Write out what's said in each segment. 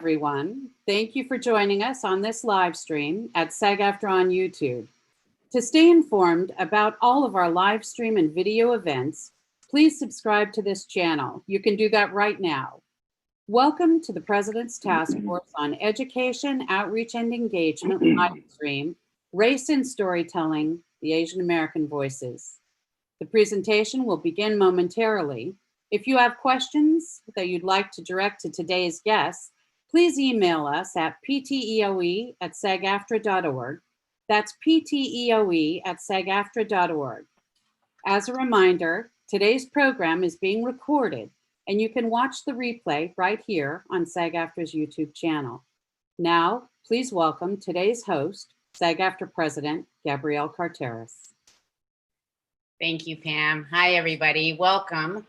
Everyone. Thank you for joining us on this live stream at SAG-AFTRA on YouTube. To stay informed about all of our live stream and video events, please subscribe to this channel. You can do that right now. Welcome to the President's Task Force on Education, Outreach, and Engagement live stream, Race and Storytelling, the Asian American Voices. The presentation will begin momentarily. If you have questions that you'd like to direct to today's guests, please email us at pteoe@sagaftra.org. That's pteoe@sagaftra.org. As a reminder, today's program is being recorded, and you can watch the replay right here on SAG-AFTRA's YouTube channel. Now, please welcome today's host, SAG-AFTRA President Gabrielle Carteris. Thank you, Pam. Hi, everybody. Welcome.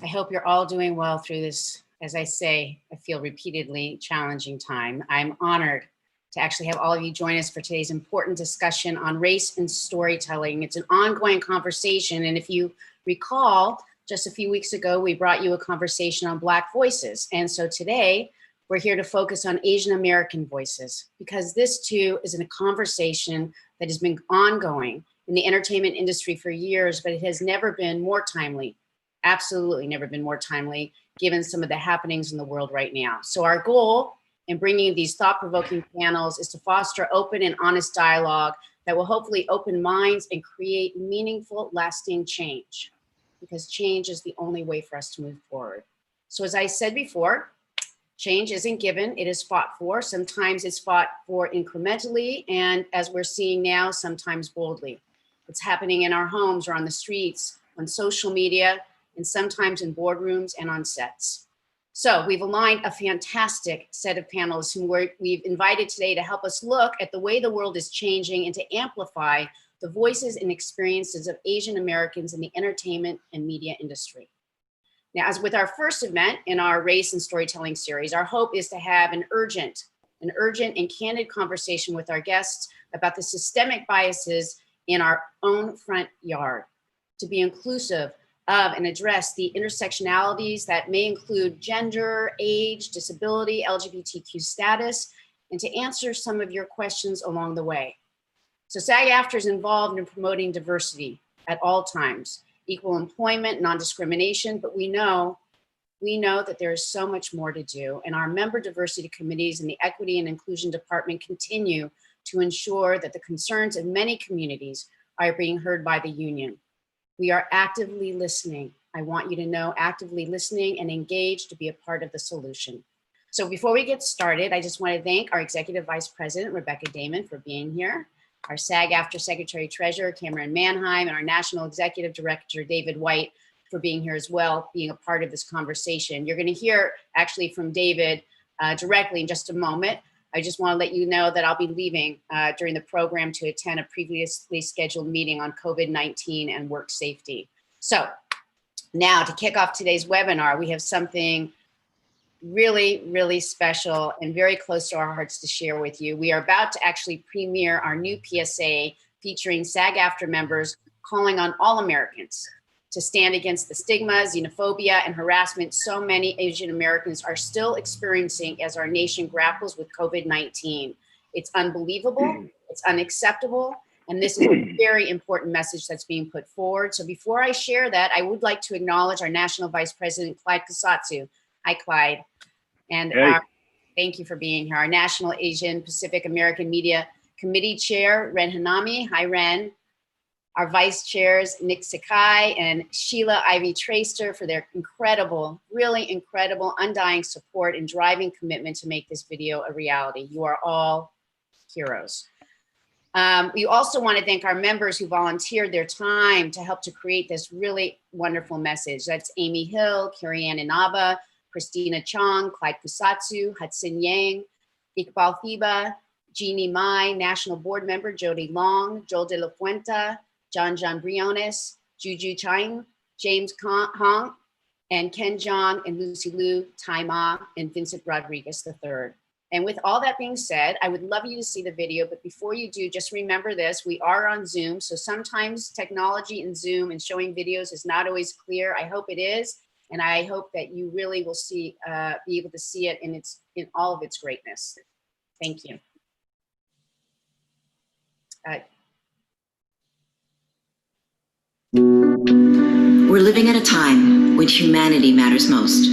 I hope you're all doing well through this, as I say, I feel repeatedly challenging time. I'm honored to actually have all of you join us for today's important discussion on race and storytelling. It's an ongoing conversation, and if you recall, just a few weeks ago, we brought you a conversation on Black voices. And so today, we're here to focus on Asian American voices, because this too is a conversation that has been ongoing in the entertainment industry for years, but it has never been more timely, absolutely never been more timely, given some of the happenings in the world right now. So our goal in bringing these thought-provoking panels is to foster open and honest dialogue that will hopefully open minds and create meaningful, lasting change, because change is the only way for us to move forward. So as I said before, change isn't given, it is fought for. Sometimes it's fought for incrementally, and as we're seeing now, sometimes boldly. It's happening in our homes or on the streets, on social media, and sometimes in boardrooms and on sets. So we've aligned a fantastic set of panelists whom we've invited today to help us look at the way the world is changing and to amplify the voices and experiences of Asian Americans in the entertainment and media industry. Now, as with our first event in our Race and Storytelling series, our hope is to have an urgent and candid conversation with our guests about the systemic biases in our own front yard, to be inclusive of and address the intersectionalities that may include gender, age, disability, LGBTQ status, and to answer some of your questions along the way. So SAG-AFTRA is involved in promoting diversity at all times, equal employment, non-discrimination, but we know that there is so much more to do, and our member diversity committees and the Equity and Inclusion Department continue to ensure that the concerns of many communities are being heard by the union. We are actively listening. I want you to know, actively listening and engaged to be a part of the solution. So before we get started, I just want to thank our Executive Vice President, Rebecca Damon, for being here, our SAG-AFTRA Secretary Treasurer, Cameron Manheim, and our National Executive Director, David White, for being here as well, being a part of this conversation. You're going to hear actually from David directly in just a moment. I just want to let you know that I'll be leaving during the program to attend a previously scheduled meeting on COVID-19 and work safety. So now to kick off today's webinar, we have something really, really special and very close to our hearts to share with you. We are about to actually premiere our new PSA featuring SAG-AFTRA members calling on all Americans to stand against the stigma, xenophobia, and harassment so many Asian Americans are still experiencing as our nation grapples with COVID-19. It's unbelievable, it's unacceptable, and this is a very important message that's being put forward. So before I share that, I would like to acknowledge our National Vice President, Clyde Kusatsu. Hi, Clyde. And thank you for being here. Our National Asian Pacific American Media Committee Chair, Ren Hanami. Hi, Ren. Our Vice Chairs, Nick Sakai and Sheila Ivy Traster, for their incredible, really incredible, undying support and driving commitment to make this video a reality. You are all heroes. We also want to thank our members who volunteered their time to help to create this really wonderful message. That's Amy Hill, Carrie-Ann Inaba, Christina Chong, Clyde Kusatsu, Hudson Yang, Iqbal Thiba, Jeannie Mai, National Board Member Jody Long, Joel De La Fuente, John Briones, Juju Chang, James Hong, and Ken Jong, and Lucy Liu, Tai Ma, and Vincent Rodriguez III. And with all that being said, I would love you to see the video, but before you do, just remember this, we are on Zoom, so sometimes technology in Zoom and showing videos is not always clear. I hope it is. And I hope that you really will be able to see it in all of its greatness. Thank you. We're living at a time when humanity matters most.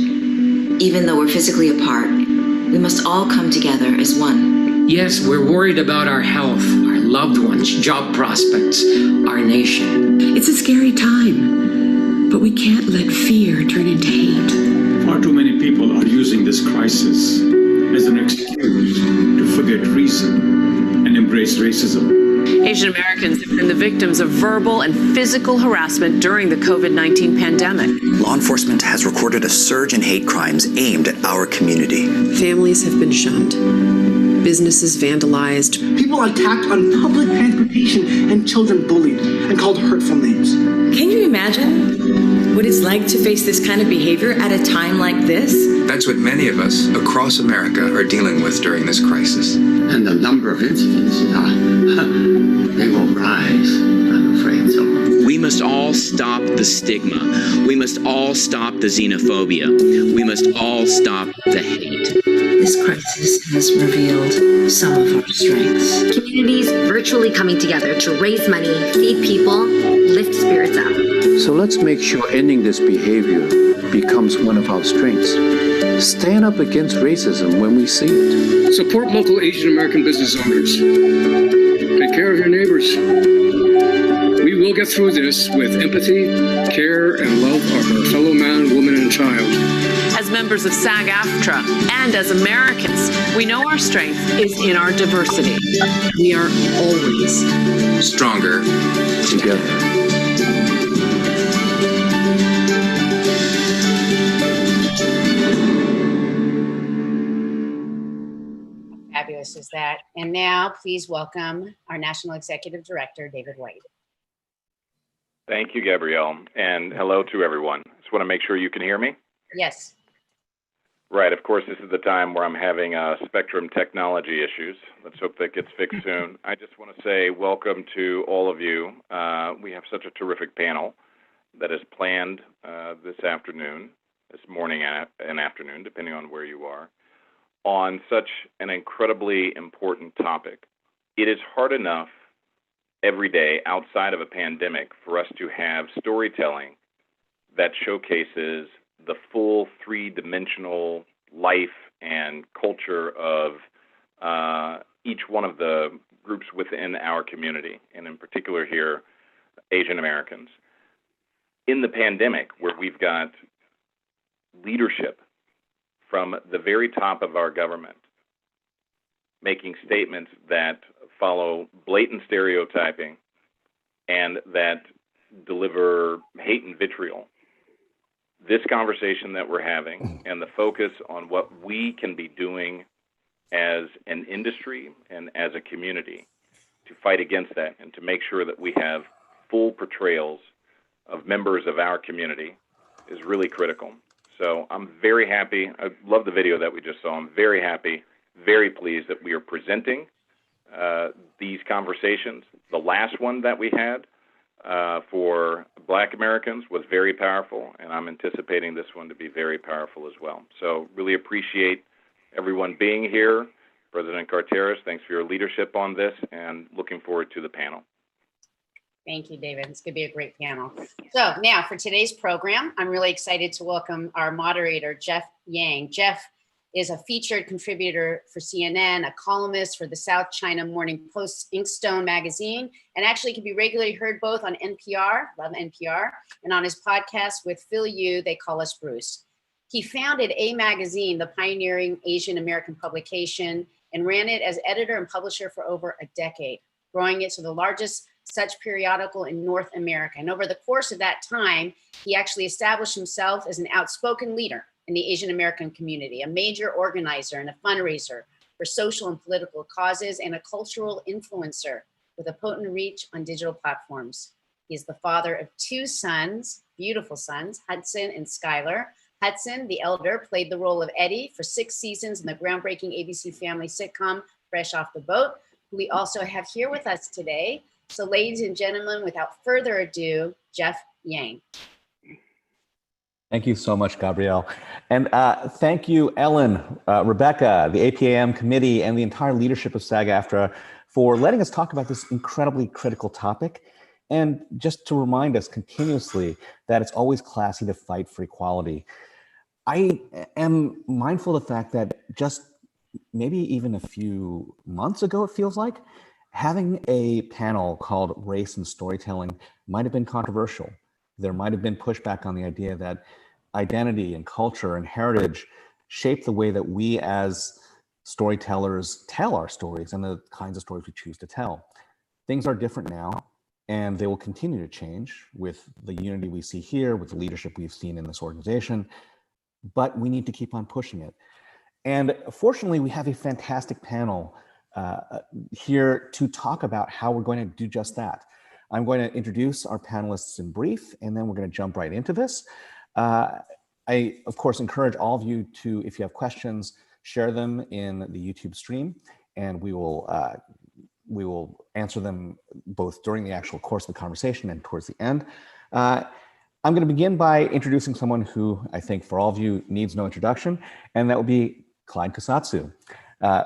Even though we're physically apart, we must all come together as one. Yes, we're worried about our health, our loved ones, job prospects, our nation. It's a scary time, but we can't let fear turn into hate. Far too many people are using this crisis as an excuse to forget reason and embrace racism. Asian Americans have been the victims of verbal and physical harassment during the COVID-19 pandemic. Law enforcement has recorded a surge in hate crimes aimed at our community. Families have been shunned, businesses vandalized. People are attacked on public transportation and children bullied and called hurtful names. Can you imagine what it's like to face this kind of behavior at a time like this? That's what many of us across America are dealing with during this crisis. And the number of incidents, they will rise, I'm afraid so. We must all stop the stigma. We must all stop the xenophobia. We must all stop the hate. This crisis has revealed some of our strengths. Communities virtually coming together to raise money, feed people, lift spirits up. So let's make sure ending this behavior becomes one of our strengths. Stand up against racism when we see it. Support local Asian American business owners. Take care of your neighbors. We will get through this with empathy, care, and love of our fellow man, woman, and child. As members of SAG-AFTRA and as Americans, we know our strength is in our diversity. We are always stronger together. Fabulous is that. And now please welcome our National Executive Director, David White. Thank you, Gabrielle, and hello to everyone. Just want to make sure you can hear me. Yes. Right, of course, this is the time where I'm having Spectrum technology issues. Let's hope that gets fixed soon. I just want to say welcome to all of you. We have such a terrific panel that is planned this afternoon, this morning and afternoon, depending on where you are, on such an incredibly important topic. It is hard enough every day outside of a pandemic for us to have storytelling that showcases the full three-dimensional life and culture of each one of the groups within our community, and in particular here, Asian Americans. In the pandemic, where we've got leadership from the very top of our government making statements that follow blatant stereotyping and that deliver hate and vitriol, this conversation that we're having and the focus on what we can be doing as an industry and as a community to fight against that and to make sure that we have full portrayals of members of our community is really critical. So I'm very happy. I love the video that we just saw. I'm very happy, very pleased that we are presenting these conversations. The last one that we had for Black Americans was very powerful, and I'm anticipating this one to be very powerful as well. So really appreciate everyone being here. President Carteris, thanks for your leadership on this, and looking forward to the panel. Thank you, David. It's going to be a great panel. So now for today's program, I'm really excited to welcome our moderator, Jeff Yang. Jeff is a featured contributor for CNN, a columnist for the South China Morning Post Inkstone magazine, and actually can be regularly heard both on NPR, love NPR, and on his podcast with Phil Yu, They Call Us Bruce. He founded A Magazine, the pioneering Asian American publication, and ran it as editor and publisher for over a decade, growing it to the largest such periodical in North America. And over the course of that time, he actually established himself as an outspoken leader in the Asian American community, a major organizer and a fundraiser for social and political causes, and a cultural influencer with a potent reach on digital platforms. He is the father of two sons, beautiful sons, Hudson and Skylar. Hudson, the elder, played the role of Eddie for 6 seasons in the groundbreaking ABC family sitcom, Fresh Off the Boat, who we also have here with us today. So ladies and gentlemen, without further ado, Jeff Yang. Thank you so much, Gabrielle. And thank you, Ellen, Rebecca, the APAM committee, and the entire leadership of SAG-AFTRA for letting us talk about this incredibly critical topic. And just to remind us continuously that it's always classy to fight for equality. I am mindful of the fact that just maybe even a few months ago, it feels like, having a panel called Race and Storytelling might have been controversial. There might have been pushback on the idea that identity and culture and heritage shape the way that we as storytellers tell our stories and the kinds of stories we choose to tell. Things are different now, and they will continue to change with the unity we see here, with the leadership we've seen in this organization, but we need to keep on pushing it. And fortunately, we have a fantastic panel here to talk about how we're going to do just that. I'm going to introduce our panelists in brief, and then we're going to jump right into this. I, of course, encourage all of you to, if you have questions, share them in the YouTube stream, and we will answer them both during the actual course of the conversation and towards the end. I'm going to begin by introducing someone who I think for all of you needs no introduction, and that would be Clyde Kusatsu,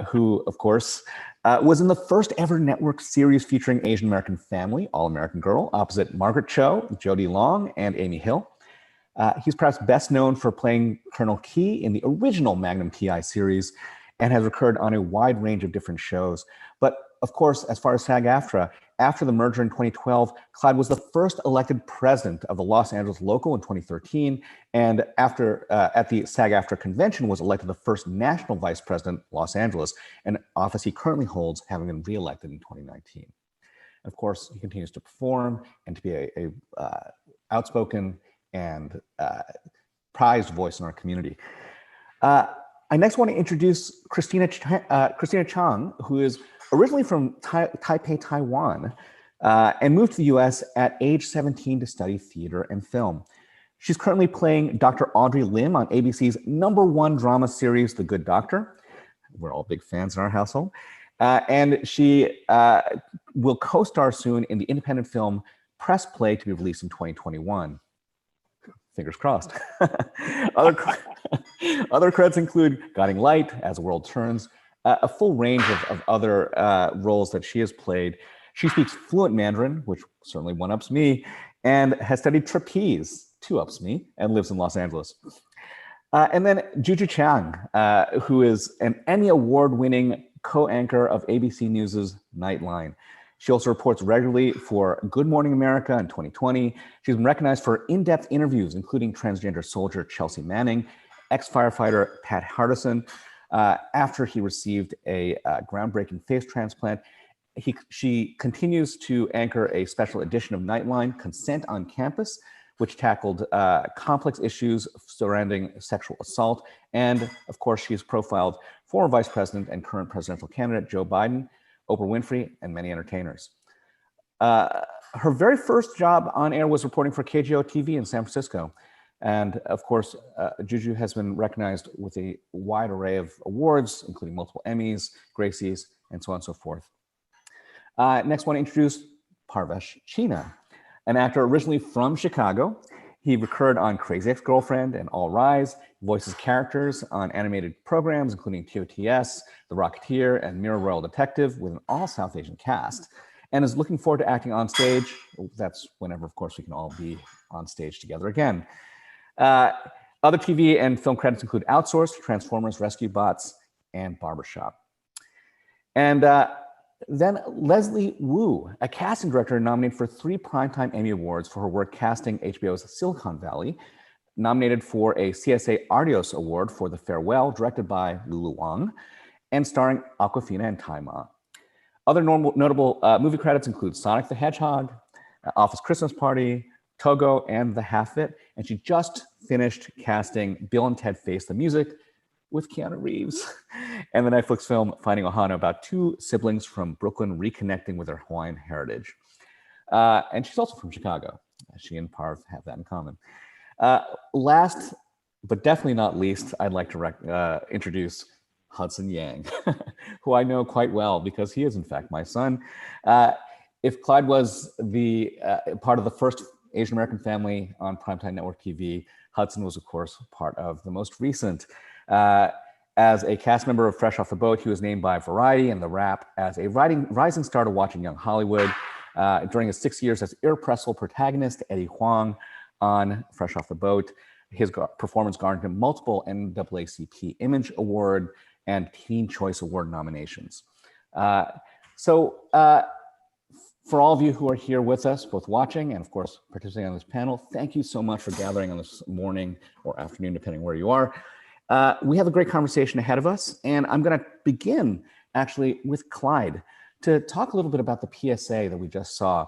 who, of course, was in the first ever network series featuring Asian American family, All American Girl, opposite Margaret Cho, Jody Long, and Amy Hill. He's perhaps best known for playing Colonel Key in the original Magnum PI series and has recurred on a wide range of different shows. But of course, as far as SAG-AFTRA, after the merger in 2012, Clyde was the first elected president of the Los Angeles Local in 2013, and after at the SAG-AFTRA convention was elected the first national vice president, Los Angeles, an office he currently holds, having been reelected in 2019. Of course, he continues to perform and to be a outspoken and prized voice in our community. I next want to introduce Christina Chang, who is originally from Taipei, Taiwan, and moved to the US at age 17 to study theater and film. She's currently playing Dr. Audrey Lim on ABC's #1 drama series, The Good Doctor. We're all big fans in our household. And she will co-star soon in the independent film Press Play, to be released in 2021. Fingers crossed. Other credits include Guiding Light, As the World Turns, a full range of other roles that she has played. She speaks fluent Mandarin, which certainly one-ups me, and has studied trapeze, two-ups me, and lives in Los Angeles. And then Juju Chang, who is an Emmy Award-winning co-anchor of ABC News' Nightline. She also reports regularly for Good Morning America in 2020. She's been recognized for in-depth interviews, including transgender soldier Chelsea Manning, ex-firefighter Pat Hardison, after he received a groundbreaking face transplant. She continues to anchor a special edition of Nightline, Consent on Campus, which tackled complex issues surrounding sexual assault. And of course, she's profiled former Vice President and current presidential candidate Joe Biden, Oprah Winfrey, and many entertainers. Her very first job on air was reporting for KGO TV in San Francisco. And of course, Juju has been recognized with a wide array of awards, including multiple Emmys, Gracies, and so on and so forth. Next, I want to introduce Parvesh Cheena, an actor originally from Chicago. He recurred on Crazy Ex-Girlfriend and All Rise, voices characters on animated programs, including TOTS, The Rocketeer, and Mirror Royal Detective, with an all South Asian cast, and is looking forward to acting on stage. That's whenever, of course, we can all be on stage together again. Other TV and film credits include Outsourced, Transformers, Rescue Bots, and Barbershop. And then Leslie Wu, a casting director nominated for 3 Primetime Emmy Awards for her work casting HBO's Silicon Valley, nominated for a CSA Artios Award for The Farewell, directed by Lulu Wang, and starring Awkwafina and Tai Ma. Other notable movie credits include Sonic the Hedgehog, Office Christmas Party, Togo, and The Half It. And she just finished casting Bill and Ted Face the Music with Keanu Reeves, and the Netflix film Finding Ohana, about 2 siblings from Brooklyn reconnecting with their Hawaiian heritage. And she's also from Chicago. She and Parv have that in common. Last, but definitely not least, I'd like to introduce Hudson Yang, who I know quite well because he is in fact my son. If Clyde was the part of the first Asian American Family on Primetime Network TV. Hudson was, of course, part of the most recent. As a cast member of Fresh Off the Boat, he was named by Variety and The Wrap as a rising star to watch in Young Hollywood. During his 6 years as irrepressible protagonist Eddie Huang on Fresh Off the Boat, his performance garnered him multiple NAACP Image Award and Teen Choice Award nominations. For all of you who are here with us, both watching and of course participating on this panel, thank you so much for gathering on this morning or afternoon, depending where you are. We have a great conversation ahead of us, and I'm going to begin actually with Clyde to talk a little bit about the PSA that we just saw.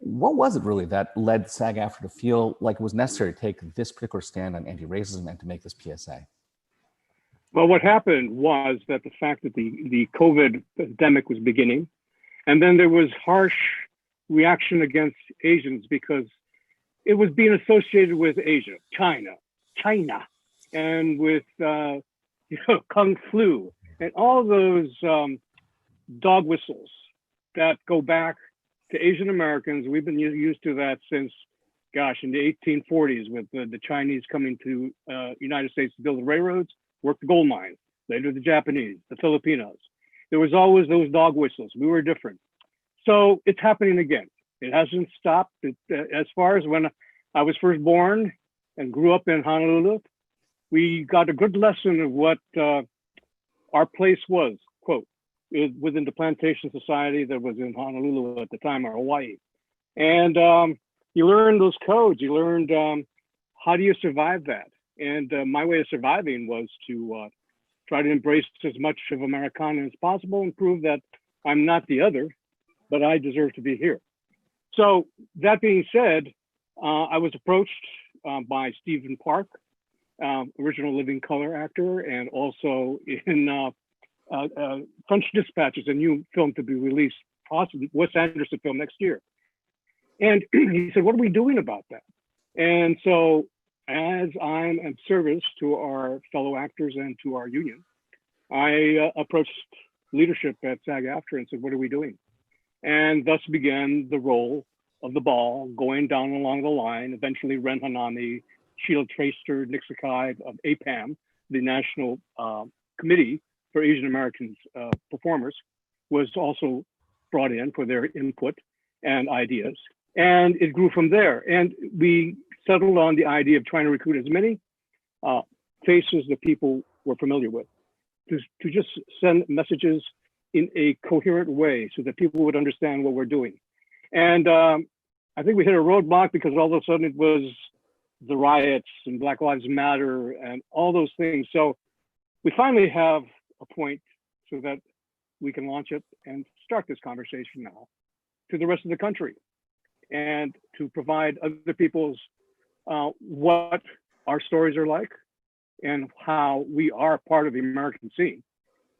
What was it really that led SAG-AFTRA to feel like it was necessary to take this particular stand on anti-racism and to make this PSA? Well, what happened was that the fact that the COVID pandemic was beginning, and then there was harsh reaction against Asians because it was being associated with Asia, China, and with Kung Flu, and all those dog whistles that go back to Asian Americans. We've been used to that since, gosh, in the 1840s with the Chinese coming to United States to build the railroads, work the gold mines, later the Japanese, the Filipinos. There was always those dog whistles. We were different. So it's happening again. It hasn't stopped. As far as when I was first born and grew up in Honolulu, we got a good lesson of what our place was, quote, within the plantation society that was in Honolulu at the time, or Hawaii. And you learned those codes. You learned how do you survive that? And my way of surviving was to try to embrace as much of Americana as possible and prove that I'm not the other, but I deserve to be here. So that being said, I was approached by Stephen Park, original Living Color actor, and also in French Dispatch is a new film to be released, possibly Wes Anderson film next year. And he said, what are we doing about that? And so as I'm in service to our fellow actors and to our union, I approached leadership at SAG-AFTRA and said, what are we doing? And thus began the role of the ball going down along the line. Eventually, Ren Hanami, Sheila Traster, Nick Sakai of APAM, the National Committee for Asian Americans performers, was also brought in for their input and ideas. And it grew from there. And we settled on the idea of trying to recruit as many faces that people were familiar with, to just send messages in a coherent way so that people would understand what we're doing. And I think we hit a roadblock because all of a sudden it was the riots and Black Lives Matter and all those things. So we finally have a point so that we can launch it and start this conversation now to the rest of the country and to provide other people's what our stories are like and how we are part of the American scene.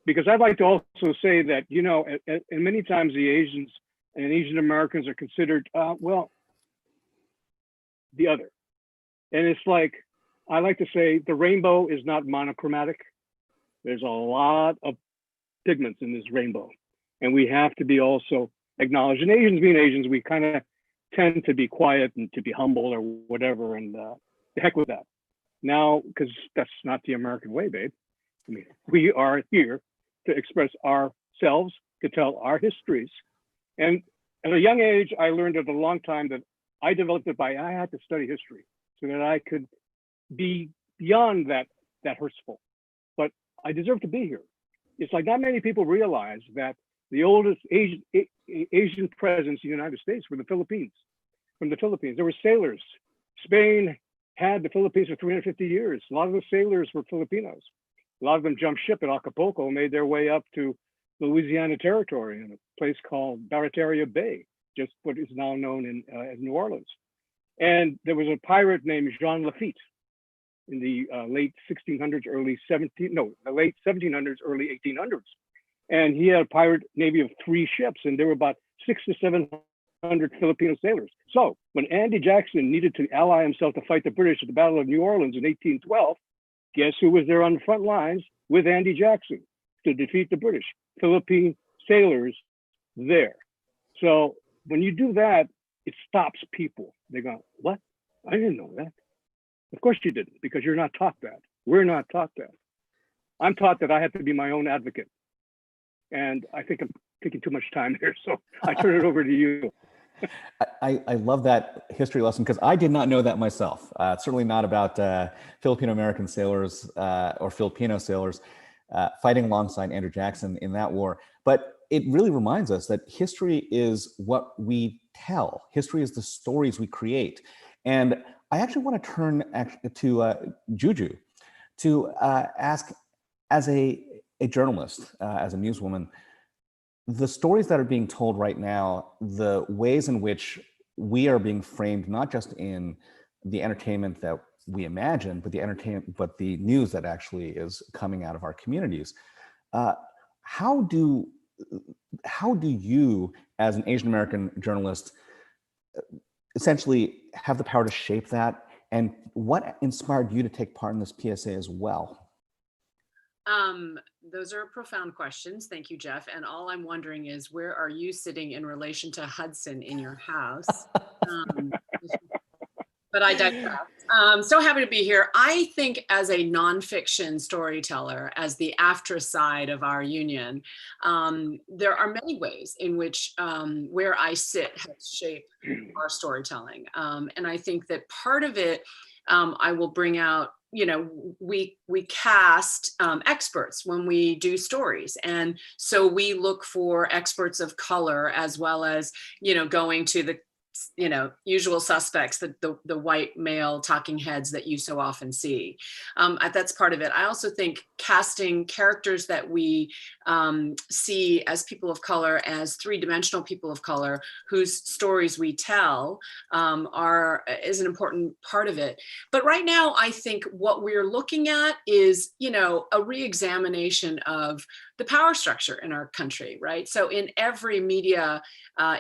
Because I'd like to also say that, you know, and many times the Asians and Asian Americans are considered, well, the other. And it's like, I like to say the rainbow is not monochromatic. There's a lot of pigments in this rainbow. And we have to be also acknowledged. And Asians being Asians, we kind of tend to be quiet and to be humble or whatever, and the heck with that. Now, because that's not the American way, babe. I mean, we are here to express ourselves, to tell our histories. And at a young age, I learned at a long time that I developed it by, I had to study history so that I could be beyond that hurtful. But I deserve to be here. It's like not many people realize that the oldest Asian presence in the United States were the Philippines. From the Philippines, there were sailors. Spain had the Philippines for 350 years. A lot of the sailors were Filipinos. A lot of them jumped ship at Acapulco and made their way up to Louisiana Territory in a place called Barataria Bay, just what is now known as New Orleans. And there was a pirate named Jean Lafitte in the late 1600s, the late 1700s, early 1800s. And he had a pirate navy of 3 ships, and there were about 600 to 700 Filipino sailors. So when Andy Jackson needed to ally himself to fight the British at the Battle of New Orleans in 1812, guess who was there on the front lines with Andy Jackson to defeat the British? Philippine sailors there. So when you do that, it stops people. They go, what? I didn't know that. Of course you didn't, because you're not taught that. We're not taught that. I'm taught that I have to be my own advocate. And I think I'm taking too much time here, so I turn it over to you. I love that history lesson because I did not know that myself. Certainly not about Filipino-American sailors or Filipino sailors fighting alongside Andrew Jackson in that war. But it really reminds us that history is what we tell. History is the stories we create. And I actually want to turn to Juju to ask, as a journalist, as a newswoman, the stories that are being told right now, the ways in which we are being framed, not just in the entertainment that we imagine, but the news that actually is coming out of our communities. How do you, as an Asian American journalist, essentially have the power to shape that? And what inspired you to take part in this PSA as well? Those are profound questions. Thank you, Jeff. And all I'm wondering is, where are you sitting in relation to Hudson in your house? But I digress. So happy to be here. I think as a nonfiction storyteller, as the AFTRA side of our union, there are many ways in which where I sit has shaped our storytelling. And I think that part of it, I will bring out, we cast experts when we do stories. And so we look for experts of color, as well as, going to the usual suspects, the white male talking heads that you so often see. That's part of it. I also think casting characters that we see as people of color, as three-dimensional people of color, whose stories we tell is an important part of it. But right now, I think what we're looking at is, a re-examination of the power structure in our country, right? So in every media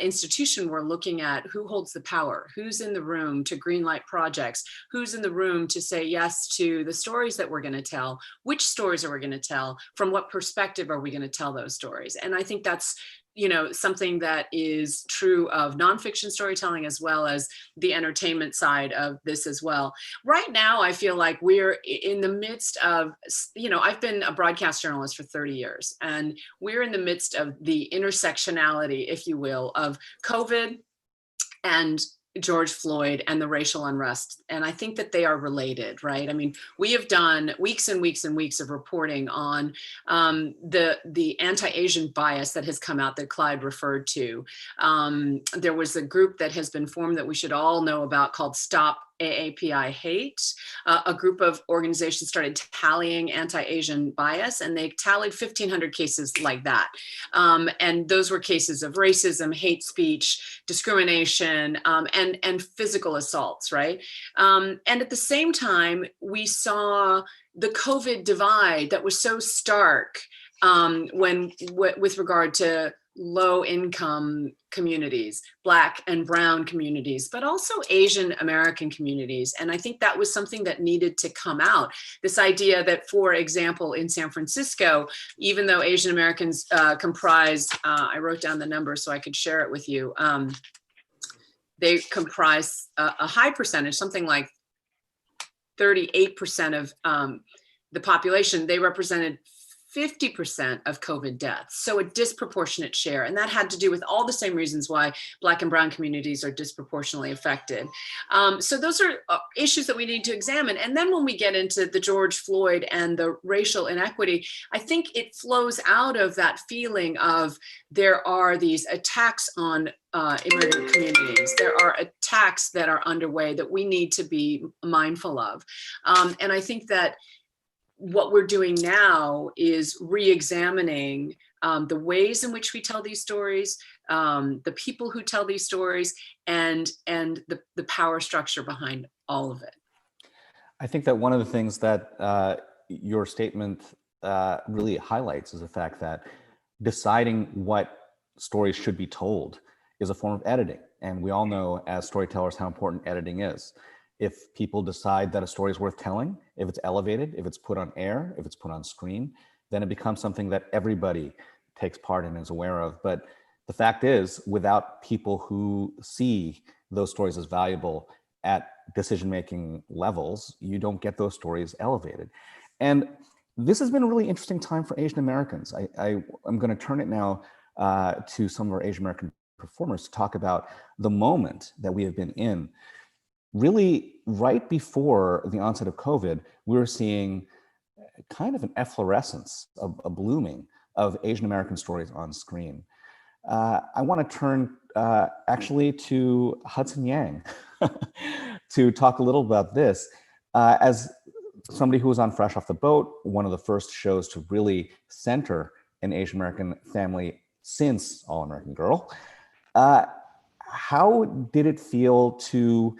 institution, we're looking at who holds the power, who's in the room to greenlight projects, who's in the room to say yes to the stories that we're going to tell, which stories are we going to tell, from what perspective are we going to tell those stories. And I think that's something that is true of nonfiction storytelling, as well as the entertainment side of this as well. Right now, I feel like we're in the midst of, I've been a broadcast journalist for 30 years, and we're in the midst of the intersectionality, if you will, of COVID and George Floyd and the racial unrest. And I think that they are related, right? I mean, we have done weeks and weeks and weeks of reporting on the anti-Asian bias that has come out that Clyde referred to. There was a group that has been formed that we should all know about called Stop AAPI Hate. A group of organizations started tallying anti-Asian bias, and they tallied 1,500 cases like that. And those were cases of racism, hate speech, discrimination, and physical assaults, right? And at the same time, we saw the COVID divide that was so stark with regard to low income communities, Black and brown communities, but also Asian American communities. And I think that was something that needed to come out. This idea that, for example, in San Francisco, even though Asian Americans comprise, I wrote down the number so I could share it with you, they comprise a high percentage, something like 38% of the population. They represented 50% of COVID deaths, so a disproportionate share. And that had to do with all the same reasons why Black and brown communities are disproportionately affected. So those are issues that we need to examine. And then when we get into the George Floyd and the racial inequity, I think it flows out of that feeling of there are these attacks on immigrant communities. There are attacks that are underway that we need to be mindful of. And I think that what we're doing now is re-examining the ways in which we tell these stories, the people who tell these stories, and the power structure behind all of it. I think that one of the things that your statement really highlights is the fact that deciding what stories should be told is a form of editing. And we all know as storytellers how important editing is. If people decide that a story is worth telling, if it's elevated, if it's put on air, if it's put on screen, then it becomes something that everybody takes part in and is aware of. But the fact is, without people who see those stories as valuable at decision-making levels, you don't get those stories elevated. And this has been a really interesting time for Asian Americans. I'm going to turn it now to some of our Asian American performers to talk about the moment that we have been in. Really, right before the onset of COVID, we were seeing kind of an efflorescence, a blooming of Asian American stories on screen. I want to turn actually to Hudson Yang to talk a little about this. As somebody who was on Fresh Off the Boat, one of the first shows to really center an Asian American family since All American Girl, how did it feel to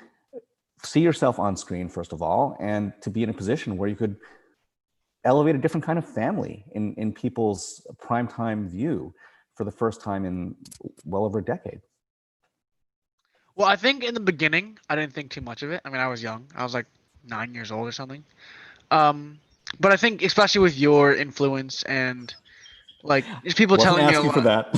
see yourself on screen, first of all, and to be in a position where you could elevate a different kind of family in people's primetime view for the first time in well over a decade? Well, I think in the beginning, I didn't think too much of it. I mean, I was young. I was like 9 years old or something. But I think especially with your influence and like just people telling me a lot. For that.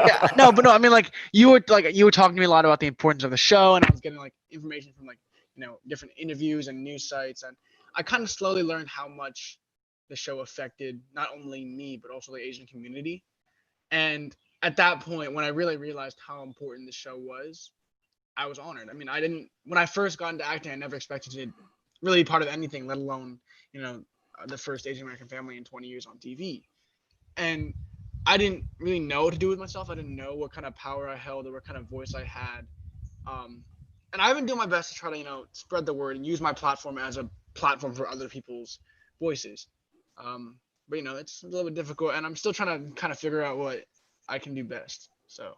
Yeah, no, but no, I mean like you were talking to me a lot about the importance of the show, and I was getting like information from like, you know, different interviews and news sites, and I kind of slowly learned how much the show affected not only me but also the Asian community. And at that point, when I really realized how important the show was, I was honored. I mean, when I first got into acting, I never expected to really be part of anything, let alone, you know, the first Asian American family in 20 years on TV. And I didn't really know what to do with myself. I didn't know what kind of power I held or what kind of voice I had. And I've been doing my best to try to, you know, spread the word and use my platform as a platform for other people's voices. But, you know, it's a little bit difficult, and I'm still trying to kind of figure out what I can do best. So.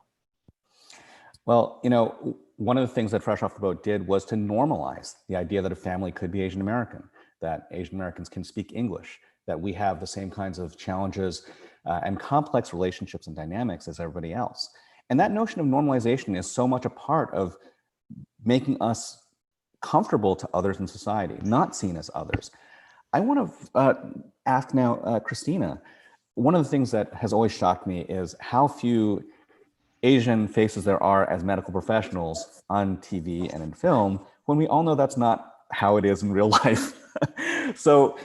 Well, you know, one of the things that Fresh Off the Boat did was to normalize the idea that a family could be Asian American, that Asian Americans can speak English, that we have the same kinds of challenges and complex relationships and dynamics as everybody else. And that notion of normalization is so much a part of making us comfortable to others in society, not seen as others. I want to ask now, Christina, one of the things that has always shocked me is how few Asian faces there are as medical professionals on TV and in film, when we all know that's not how it is in real life. So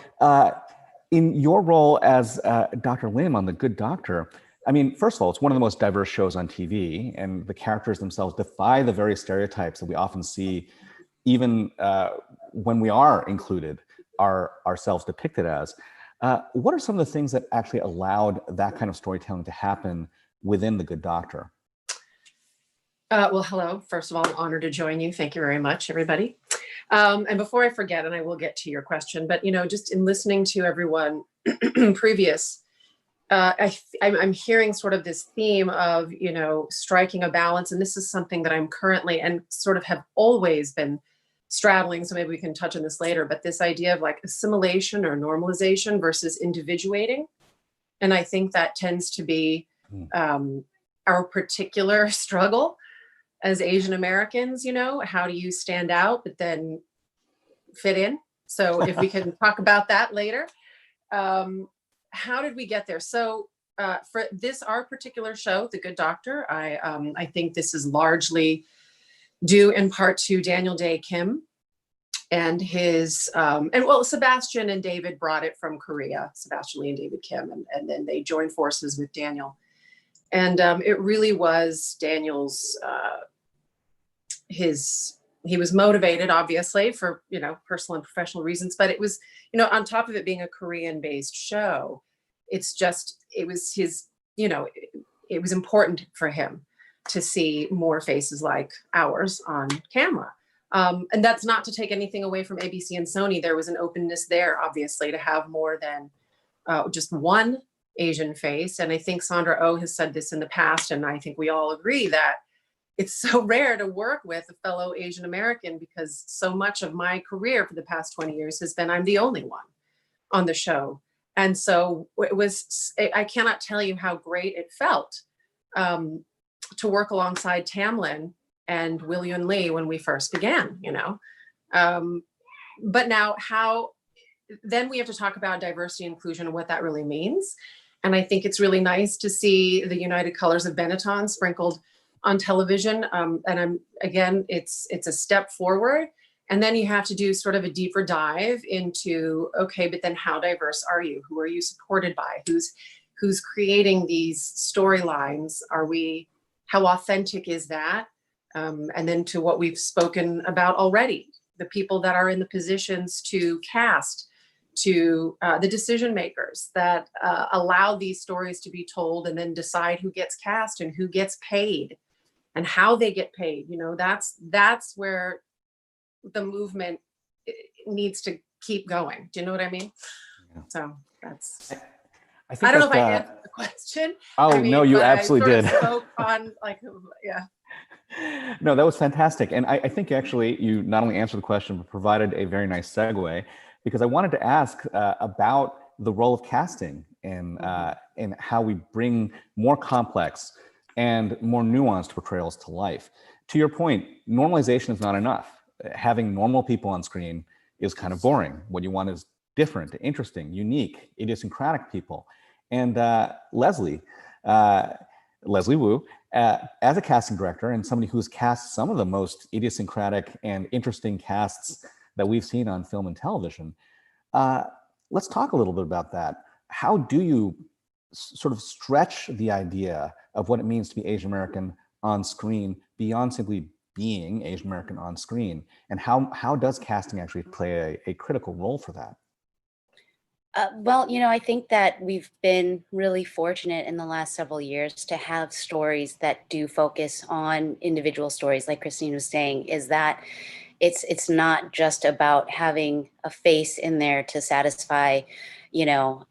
in your role as Dr. Lim on The Good Doctor, I mean, first of all, it's one of the most diverse shows on TV, and the characters themselves defy the very stereotypes that we often see, even when we are included, are ourselves depicted as. What are some of the things that actually allowed that kind of storytelling to happen within The Good Doctor? Well, hello. First of all, I'm honored to join you. Thank you very much, everybody. And before I forget, and I will get to your question, but, you know, just in listening to everyone previous, I'm hearing sort of this theme of, you know, striking a balance. And this is something that I'm currently and sort of have always been straddling. So maybe we can touch on this later, but this idea of like assimilation or normalization versus individuating. And I think that tends to be our particular struggle as Asian Americans. You know, how do you stand out, but then fit in? So if we can talk about that later. How did we get there? So for this, our particular show, The Good Doctor, I think this is largely due in part to Daniel Dae Kim and his, and well, Sebastian and David brought it from Korea, Sebastian Lee and David Kim, and then they joined forces with Daniel. And it really was Daniel's, he was motivated, obviously, for, you know, personal and professional reasons, but it was, you know, on top of it being a Korean-based show, it's just, it was his, you know, it was important for him to see more faces like ours on camera. And that's not to take anything away from ABC and Sony. There was an openness there, obviously, to have more than just one Asian face. And I think Sandra Oh has said this in the past, and I think we all agree that it's so rare to work with a fellow Asian American, because so much of my career for the past 20 years has been I'm the only one on the show. And so it was, I cannot tell you how great it felt to work alongside Tamlin and Will Yun Lee when we first began, you know. But now then we have to talk about diversity and inclusion and what that really means. And I think it's really nice to see the United Colors of Benetton sprinkled on television. Again, it's a step forward. And then you have to do sort of a deeper dive into, okay, but then how diverse are you? Who are you supported by? Who's creating these storylines? How authentic is that? And then to what we've spoken about already, the people that are in the positions to cast, to the decision makers that allow these stories to be told and then decide who gets cast and who gets paid and how they get paid. That's where the movement needs to keep going. Do you know what I mean? Yeah. So that's, I don't know if I answered the question. Oh, no, you absolutely did. Spoke on yeah. No, that was fantastic. And I think actually you not only answered the question, but provided a very nice segue, because I wanted to ask about the role of casting and how we bring more complex and more nuanced portrayals to life. To your point, normalization is not enough. Having normal people on screen is kind of boring. What you want is different, interesting, unique, idiosyncratic people. And Leslie Wu, as a casting director and somebody who's cast some of the most idiosyncratic and interesting casts that we've seen on film and television, let's talk a little bit about that. How do you sort of stretch the idea of what it means to be Asian American on screen beyond simply being Asian American on screen? And how does casting actually play a critical role for that? Well, I think that we've been really fortunate in the last several years to have stories that do focus on individual stories, like Christine was saying, is that it's not just about having a face in there to satisfy, the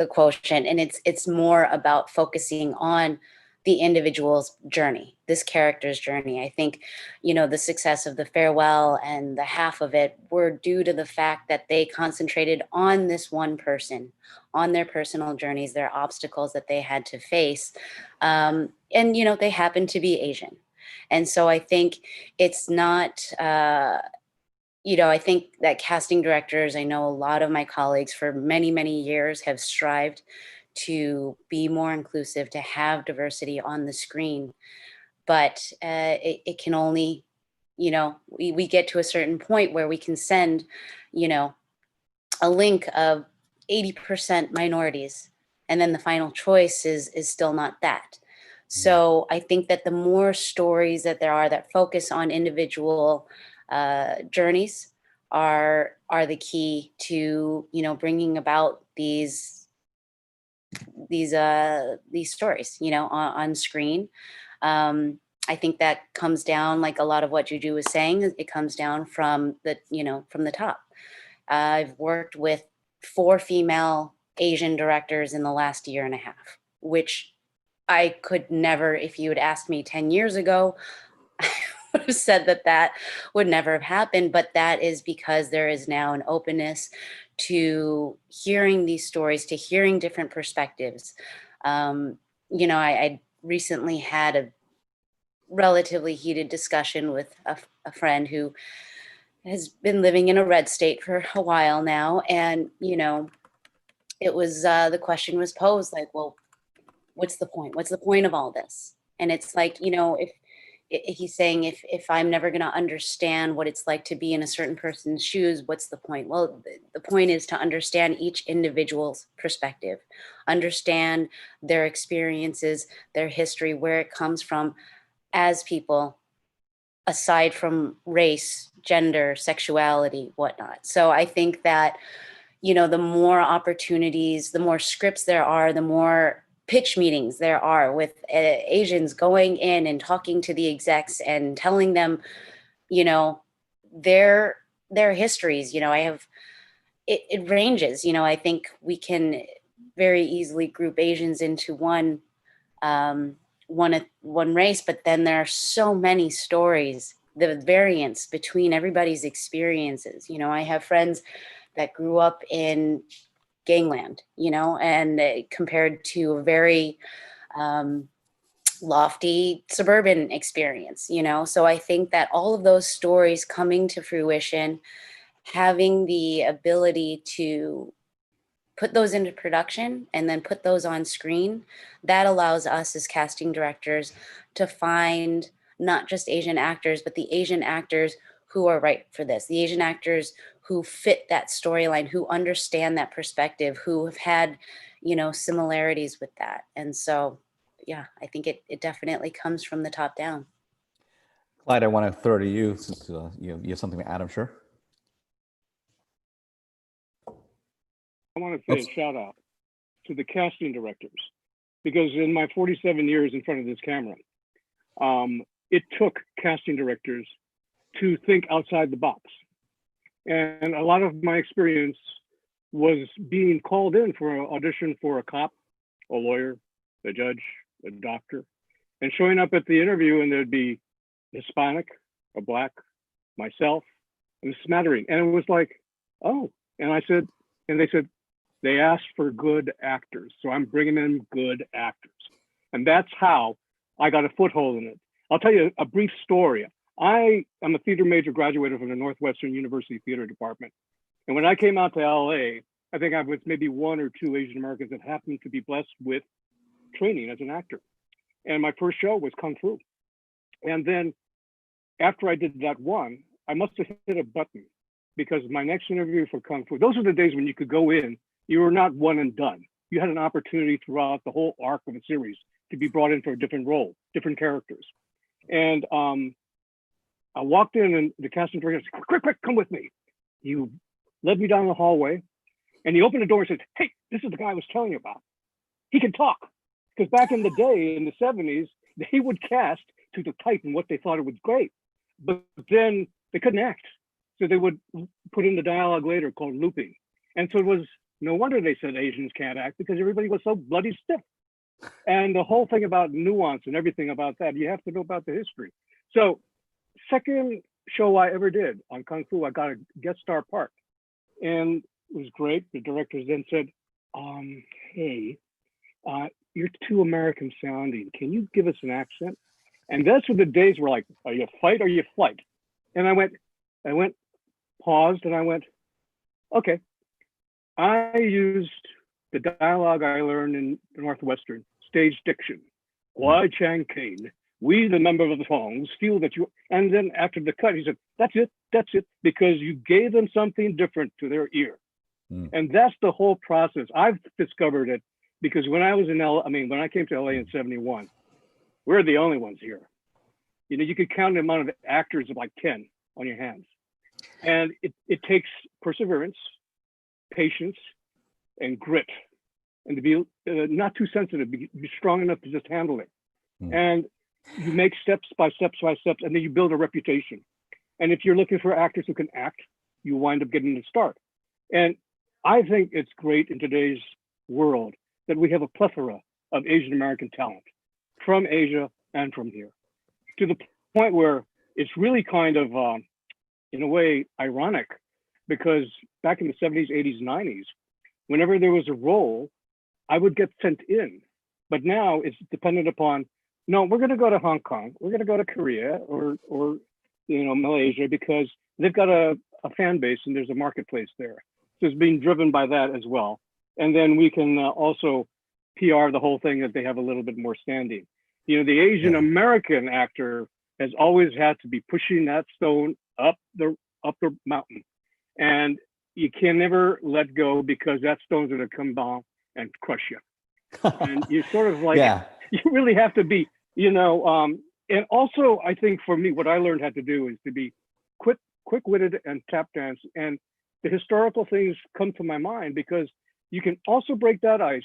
quotient, and it's more about focusing on the individual's journey, this character's journey. I think, the success of The Farewell and The Half of It were due to the fact that they concentrated on this one person, on their personal journeys, their obstacles that they had to face. And, they happened to be Asian. And so I think it's not, I think that casting directors, I know a lot of my colleagues for many, many years have strived to be more inclusive, to have diversity on the screen. But it can only, we get to a certain point where we can send, a link of 80% minorities, and then the final choice is still not that. So I think that the more stories that there are that focus on individual journeys are the key to, bringing about these stories, on screen. I think that comes down, like a lot of what Juju was saying, it comes down from the top. I've worked with 4 female Asian directors in the last year and a half, which I could never, if you had asked me 10 years ago, I would have said that would never have happened. But that is because there is now an openness to hearing these stories, to hearing different perspectives. I recently had a relatively heated discussion with a friend who has been living in a red state for a while now. And, it was, the question was posed like, well, what's the point? What's the point of all this? And it's like, if he's saying, if I'm never going to understand what it's like to be in a certain person's shoes, what's the point? Well, the point is to understand each individual's perspective, understand their experiences, their history, where it comes from as people, aside from race, gender, sexuality, whatnot. So I think that, the more opportunities, the more scripts there are, the more pitch meetings there are with Asians going in and talking to the execs and telling them, their histories. It ranges. I think we can very easily group Asians into one race, but then there are so many stories, the variance between everybody's experiences. I have friends that grew up in gangland, and compared to a very lofty suburban experience, So I think that all of those stories coming to fruition, having the ability to put those into production and then put those on screen, that allows us as casting directors to find not just Asian actors, but the Asian actors who are right for this, the Asian actors who fit that storyline, who understand that perspective, who have had, similarities with that. And so, yeah, I think it definitely comes from the top down. Clyde, I want to throw to you since you have something to add, I'm sure. I want to say a shout out to the casting directors, because in my 47 years in front of this camera, it took casting directors to think outside the box. And a lot of my experience was being called in for an audition for a cop, a lawyer, a judge, a doctor, and showing up at the interview, and there'd be Hispanic, a Black, myself, and a smattering. And it was like, oh, and they said, they asked for good actors. So I'm bringing in good actors. And that's how I got a foothold in it. I'll tell you a brief story. I am a theater major, graduated from the Northwestern University Theater Department. And when I came out to LA, I think I was maybe one or two Asian Americans that happened to be blessed with training as an actor. And my first show was Kung Fu. And then after I did that one, I must have hit a button, because my next interview for Kung Fu, those were the days when you could go in, you were not one and done. You had an opportunity throughout the whole arc of a series to be brought in for a different role, different characters. And I walked in, and the casting director said, quick, come with me. He led me down the hallway, and he opened the door and said, hey, this is the guy I was telling you about. He can talk. Because back in the day, in the 70s, they would cast to the type and what they thought it was great. But then they couldn't act. So they would put in the dialogue later called looping. And so it was no wonder they said Asians can't act, because everybody was so bloody stiff. And the whole thing about nuance and everything about that, you have to know about the history. So second show I ever did on Kung Fu, I got a guest star part. And it was great. The directors then said, hey, you're too American sounding. Can you give us an accent? And that's when the days were like, are you fight or you flight? And I went, paused, and I went, okay. I used the dialogue I learned in Northwestern, stage diction. Why Chang Kane, we the member of the Thongs feel that you, and then after the cut, he said, that's it, because you gave them something different to their ear. And that's the whole process. I've discovered it because when I was in when I came to LA in 71, we're the only ones here. You could count the amount of actors of like 10 on your hands. And it takes perseverance, patience, and grit, and to be not too sensitive, be strong enough to just handle it. And you make steps by steps, and then you build a reputation. And if you're looking for actors who can act, you wind up getting the start. And I think it's great in today's world that we have a plethora of Asian American talent from Asia and from here, to the point where it's really kind of, in a way, ironic, because back in the 70s, 80s, 90s, whenever there was a role, I would get sent in. But now it's dependent upon, no, we're going to go to Hong Kong, we're going to go to Korea or Malaysia, because they've got a fan base and there's a marketplace there. So it's being driven by that as well. And then we can also PR the whole thing that they have a little bit more standing. The Asian American actor has always had to be pushing that stone up the mountain. And you can never let go, because that stone's going to come down and crush you. And you sort of like, you really have to be, and also I think for me, what I learned how to do is to be quick-witted and tap dance. And the historical things come to my mind, because you can also break that ice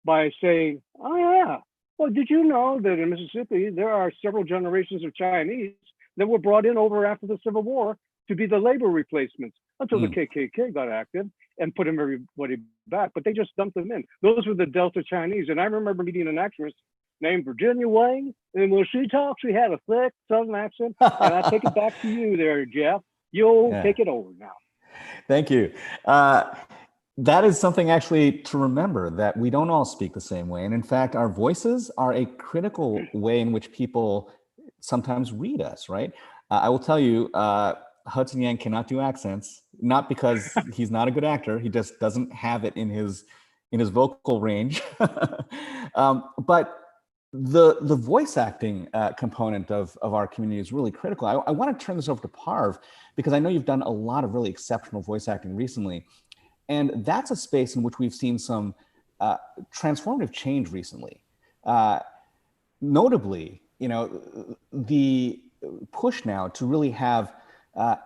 by saying, oh yeah, well, did you know that in Mississippi, there are several generations of Chinese that were brought in over after the Civil War to be the labor replacements until the KKK got active and put everybody back, but they just dumped them in. Those were the Delta Chinese. And I remember meeting an actress named Virginia Wang, and when she talked, she had a thick Southern accent. And I take it back to you there, Jeff. You'll take it over now. Thank you. That is something actually to remember, that we don't all speak the same way. And in fact, our voices are a critical way in which people sometimes read us, right? I will tell you, Hudson Yang cannot do accents, not because he's not a good actor. He just doesn't have it in his vocal range. But the voice acting component of our community is really critical. I want to turn this over to Parv, because I know you've done a lot of really exceptional voice acting recently. And that's a space in which we've seen some transformative change recently. Notably, the push now to really have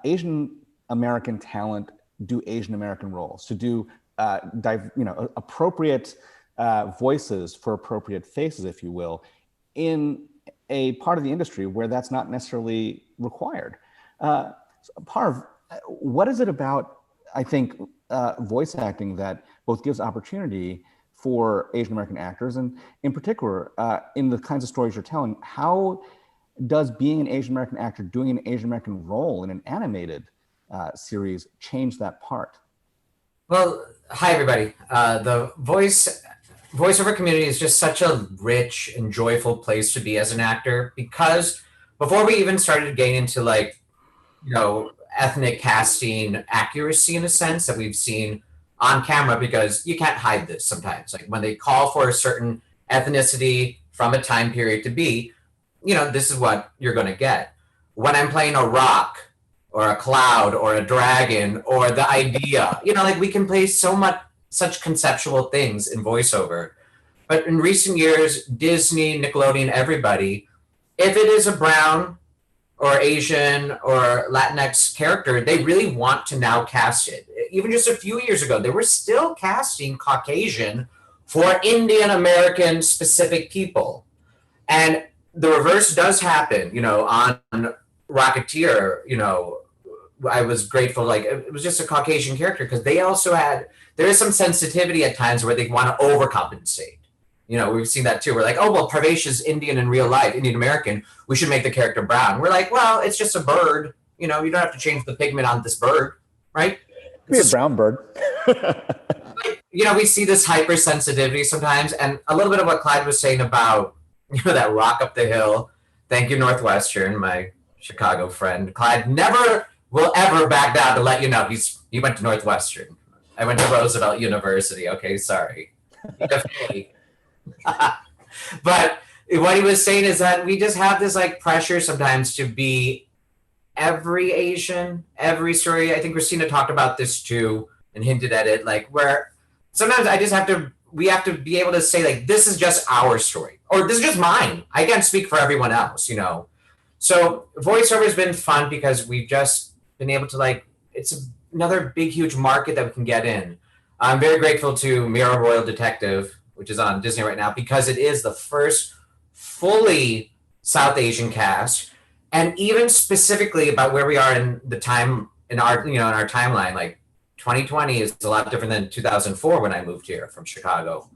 Asian American talent do Asian American roles, to do appropriate voices for appropriate faces, if you will, in a part of the industry where that's not necessarily required. Parv, what is it about, I think, voice acting that both gives opportunity for Asian American actors, and in particular, in the kinds of stories you're telling, how does being an Asian American actor doing an Asian American role in an animated series change that part? Well, hi everybody. The voiceover community is just such a rich and joyful place to be as an actor, because before we even started getting into ethnic casting accuracy, in a sense that we've seen on camera, because you can't hide this sometimes. Like when they call for a certain ethnicity from a time period to be, this is what you're going to get. When I'm playing a rock or a cloud or a dragon or the idea, we can play such conceptual things in voiceover. But in recent years, Disney, Nickelodeon, everybody, if it is a brown or Asian or Latinx character, they really want to now cast it. Even just a few years ago, they were still casting Caucasian for Indian American specific people. And the reverse does happen, on Rocketeer, I was grateful, it was just a Caucasian character, because they also there is some sensitivity at times where they want to overcompensate. We've seen that too. We're like, oh, well, Pravesh's Indian in real life, Indian American, we should make the character brown. We're like, well, it's just a bird. You don't have to change the pigment on this bird, right? It's a brown bird. We see this hypersensitivity sometimes, and a little bit of what Clyde was saying about, that rock up the hill. Thank you, Northwestern, my Chicago friend. Clyde never will ever back down to let you know he went to Northwestern. I went to Roosevelt University. Okay, sorry. Definitely. But what he was saying is that we just have this pressure sometimes to be every Asian, every story. I think Christina talked about this too and hinted at it, where sometimes we have to be able to say this is just our story, or this is just mine. I can't speak for everyone else, So voiceover has been fun because we've just been able to it's another big, huge market that we can get in. I'm very grateful to Mira Royal Detective, which is on Disney right now, because it is the first fully South Asian cast. And even specifically about where we are in the time in our timeline, 2020 is a lot different than 2004 when I moved here from Chicago,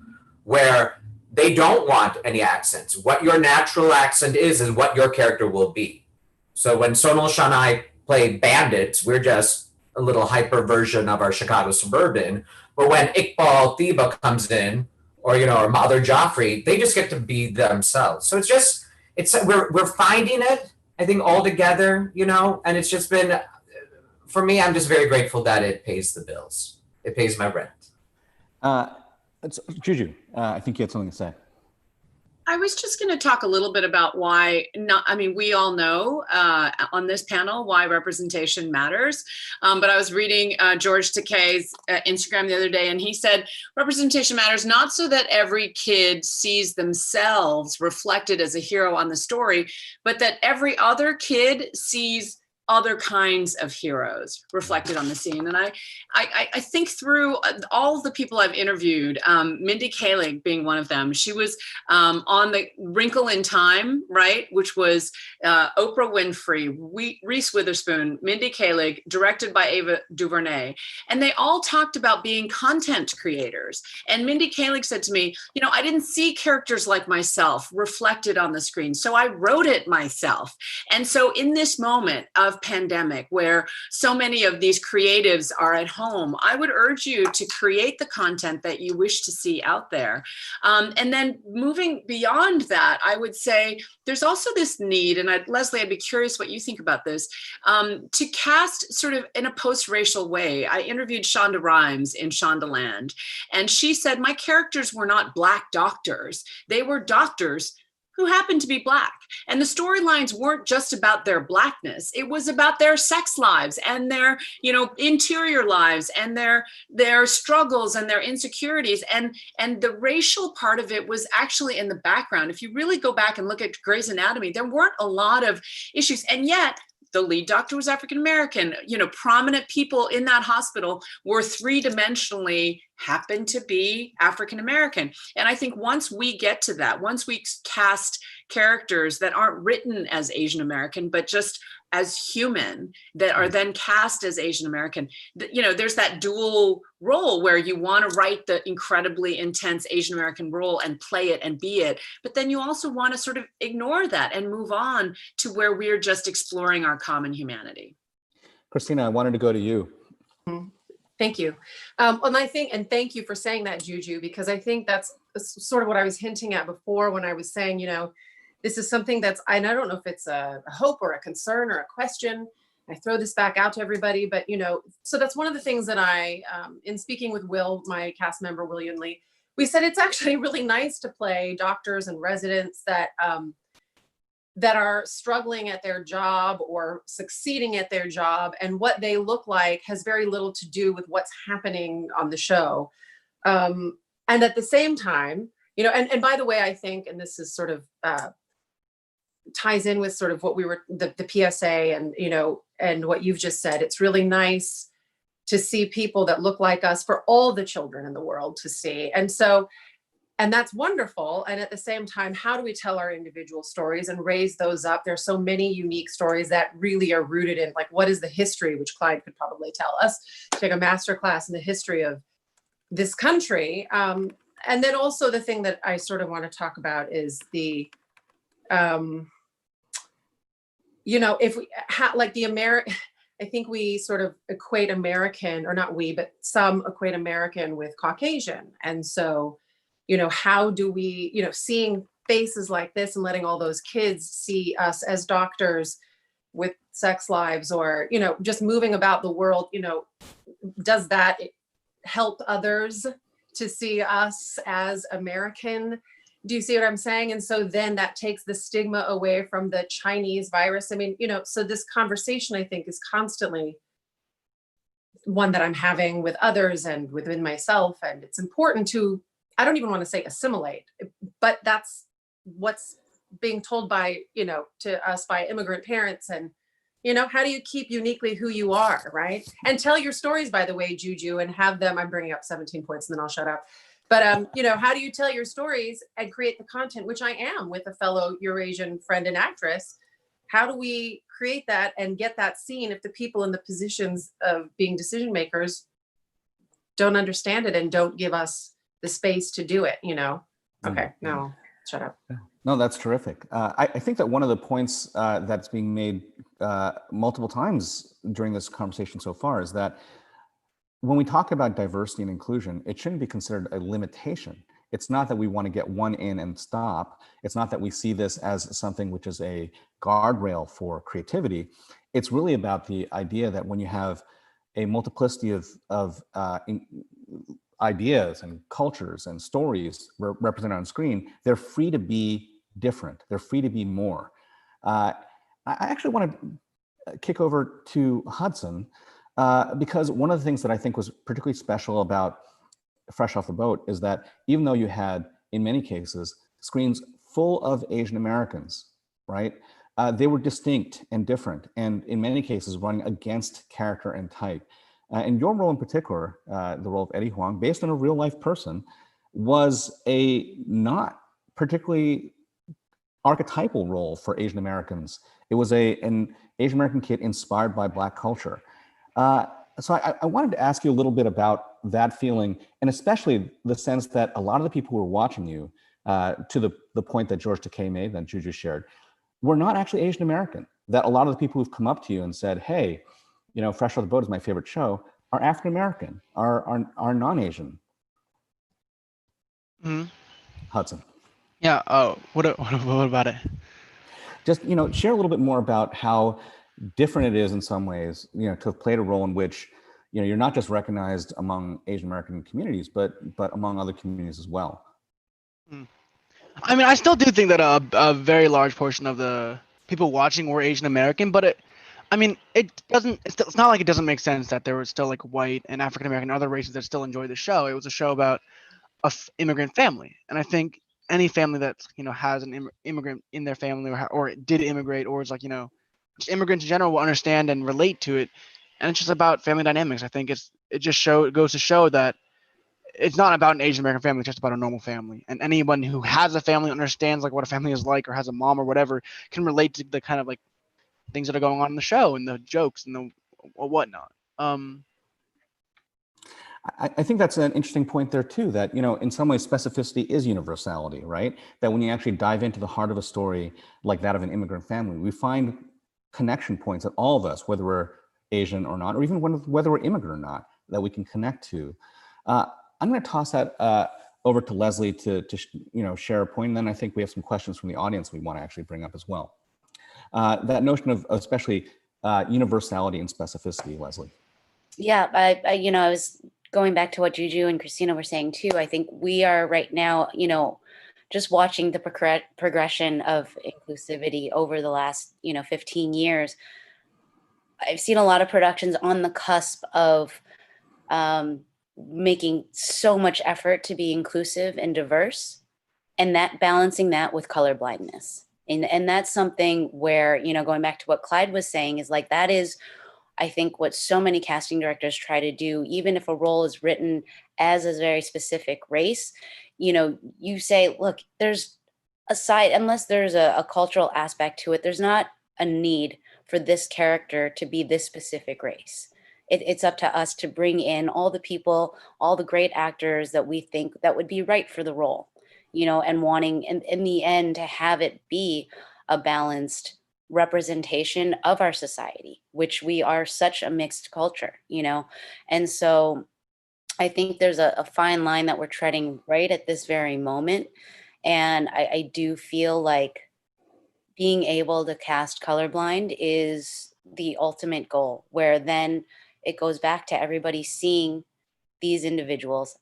where they don't want any accents. What your natural accent is what your character will be. So when Sonal Shah and I play bandits, we're just a little hyper version of our Chicago suburban. But when Iqbal Thiba comes in, or Mother Joffrey, they just get to be themselves. So we're finding it, I think, all together, and it's just been, for me, I'm just very grateful that it pays the bills. It pays my rent. Juju, I think you had something to say. I was just going to talk a little bit about why we all know on this panel why representation matters. But I was reading George Takei's Instagram the other day, and he said representation matters not so that every kid sees themselves reflected as a hero on the story, but that every other kid sees other kinds of heroes reflected on the scene. And I think through all of the people I've interviewed, Mindy Kaling being one of them. She was on the Wrinkle in Time, right? Which was Oprah Winfrey, Reese Witherspoon, Mindy Kaling, directed by Ava DuVernay. And they all talked about being content creators. And Mindy Kaling said to me, I didn't see characters like myself reflected on the screen. So I wrote it myself. And so in this moment of of pandemic, where so many of these creatives are at home, I would urge you to create the content that you wish to see out there. And then moving beyond that, I would say there's also this need, and Leslie, I'd be curious what you think about this, to cast sort of in a post-racial way. I interviewed Shonda Rhimes in Shondaland, and she said, my characters were not Black doctors. They were doctors who happened to be Black. And the storylines weren't just about their Blackness. It was about their sex lives and their, interior lives and their struggles and their insecurities. And the racial part of it was actually in the background. If you really go back and look at Grey's Anatomy, there weren't a lot of issues. And yet, the lead doctor was African American. Prominent people in that hospital were three-dimensionally happened to be African American. And I think once we get to that, once we cast characters that aren't written as Asian American, but just as human, that are then cast as Asian American, there's that dual role where you want to write the incredibly intense Asian American role and play it and be it, but then you also want to sort of ignore that and move on to where we're just exploring our common humanity. Christina, I wanted to go to you. Thank you. And thank you for saying that, Juju, because I think that's sort of what I was hinting at before when I was saying, this is something and I don't know if it's a hope or a concern or a question. I throw this back out to everybody, but so that's one of the things that I, in speaking with Will, my cast member, William Lee, we said it's actually really nice to play doctors and residents that are struggling at their job or succeeding at their job, and what they look like has very little to do with what's happening on the show. And at the same time, and by the way, I think, and this is sort of ties in with sort of what we were, the PSA and, and what you've just said, it's really nice to see people that look like us for all the children in the world to see. And that's wonderful. And at the same time, how do we tell our individual stories and raise those up? There's so many unique stories that really are rooted in, like, what is the history, which Clyde could probably tell us, take a masterclass in the history of this country. And then also the thing that I sort of want to talk about is the, if we like the I think we sort of equate American, or not we, but some equate American with Caucasian. And so, how do we, seeing faces like this and letting all those kids see us as doctors with sex lives, or, just moving about the world, does that help others to see us as American? Do you see what I'm saying? And so then that takes the stigma away from the Chinese virus. I mean, so this conversation, I think, is constantly one that I'm having with others and within myself. And it's important to, I don't even want to say assimilate, but that's what's being told by, to us by immigrant parents. And, how do you keep uniquely who you are, right? And tell your stories, by the way, Juju, and have them, I'm bringing up 17 points and then I'll shut up. But, how do you tell your stories and create the content, which I am with a fellow Eurasian friend and actress? How do we create that and get that seen if the people in the positions of being decision makers don't understand it and don't give us the space to do it, Okay, now shut up. No, that's terrific. I think that one of the points that's being made multiple times during this conversation so far is that when we talk about diversity and inclusion, it shouldn't be considered a limitation. It's not that we want to get one in and stop. It's not that we see this as something which is a guardrail for creativity. It's really about the idea that when you have a multiplicity of ideas and cultures and stories represented on screen, they're free to be different. They're free to be more. I actually want to kick over to Hudson, because one of the things that I think was particularly special about Fresh Off the Boat is that even though you had, in many cases, screens full of Asian Americans, right? They were distinct and different, and in many cases running against character and type. And your role in particular, the role of Eddie Huang, based on a real life person, was a not particularly archetypal role for Asian Americans. It was an Asian American kid inspired by Black culture. So I wanted to ask you a little bit about that feeling, and especially the sense that a lot of the people who were watching you, to the point that George Takei made, that Juju shared, were not actually Asian American. That a lot of the people who've come up to you and said, hey, Fresh Off the Boat is my favorite show, are African American, are non-Asian. Mm-hmm. Hudson. Yeah. Oh, what about it? Just, share a little bit more about how different it is in some ways, to have played a role in which, you're not just recognized among Asian American communities, but among other communities as well. I mean, I still do think that a very large portion of the people watching were Asian American, but it's not like it doesn't make sense that there was still like white and African American and other races that still enjoy the show. It was a show about immigrant family, and I think any family that has an immigrant in their family or did immigrate or is just immigrants in general will understand and relate to it, and it's just about family dynamics. I think it goes to show that it's not about an Asian American family, it's just about a normal family, and anyone who has a family understands like what a family is like or has a mom or whatever can relate to the kind of like things that are going on in the show and the jokes and the whatnot. I think that's an interesting point there too, that, in some ways specificity is universality, right? That when you actually dive into the heart of a story like that of an immigrant family, we find connection points that all of us, whether we're Asian or not, or even whether we're immigrant or not, that we can connect to. I'm going to toss that over to Leslie to share a point, and then I think we have some questions from the audience we want to actually bring up as well. That notion of especially universality and specificity, Leslie. Yeah, I was going back to what Juju and Christina were saying too. I think we are right now, just watching the progression of inclusivity over the last, 15 years. I've seen a lot of productions on the cusp of making so much effort to be inclusive and diverse, and that balancing that with colorblindness. And that's something where, going back to what Clyde was saying, is like, that is, I think, what so many casting directors try to do, even if a role is written as a very specific race, you say, look, there's a side, unless there's a cultural aspect to it, there's not a need for this character to be this specific race. It's up to us to bring in all the people, all the great actors that we think that would be right for the role, and wanting in the end to have it be a balanced representation of our society, which we are such a mixed culture, and so I think there's a fine line that we're treading right at this very moment. And I do feel like being able to cast colorblind is the ultimate goal, where then it goes back to everybody seeing these individuals,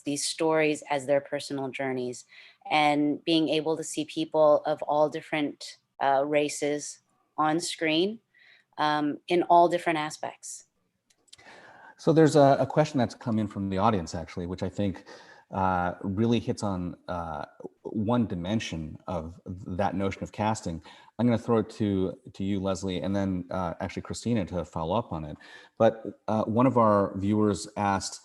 these stories as their personal journeys, and being able to see people of all different races on screen in all different aspects. So there's a question that's come in from the audience, actually, which I think really hits on one dimension of that notion of casting. I'm going to throw it to you, Leslie, and then actually Christina to follow up on it. But one of our viewers asked,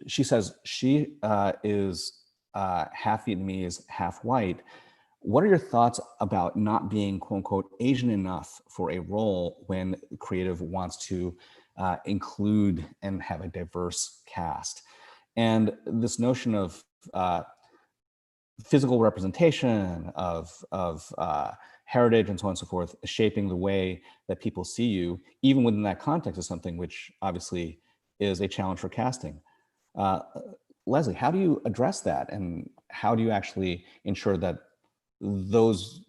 she says she is half Vietnamese, half white. What are your thoughts about not being, quote unquote, Asian enough for a role when creative wants to include and have a diverse cast? And this notion of physical representation of heritage and so on and so forth, shaping the way that people see you, even within that context, is something which obviously is a challenge for casting. Leslie, how do you address that? And how do you actually ensure that those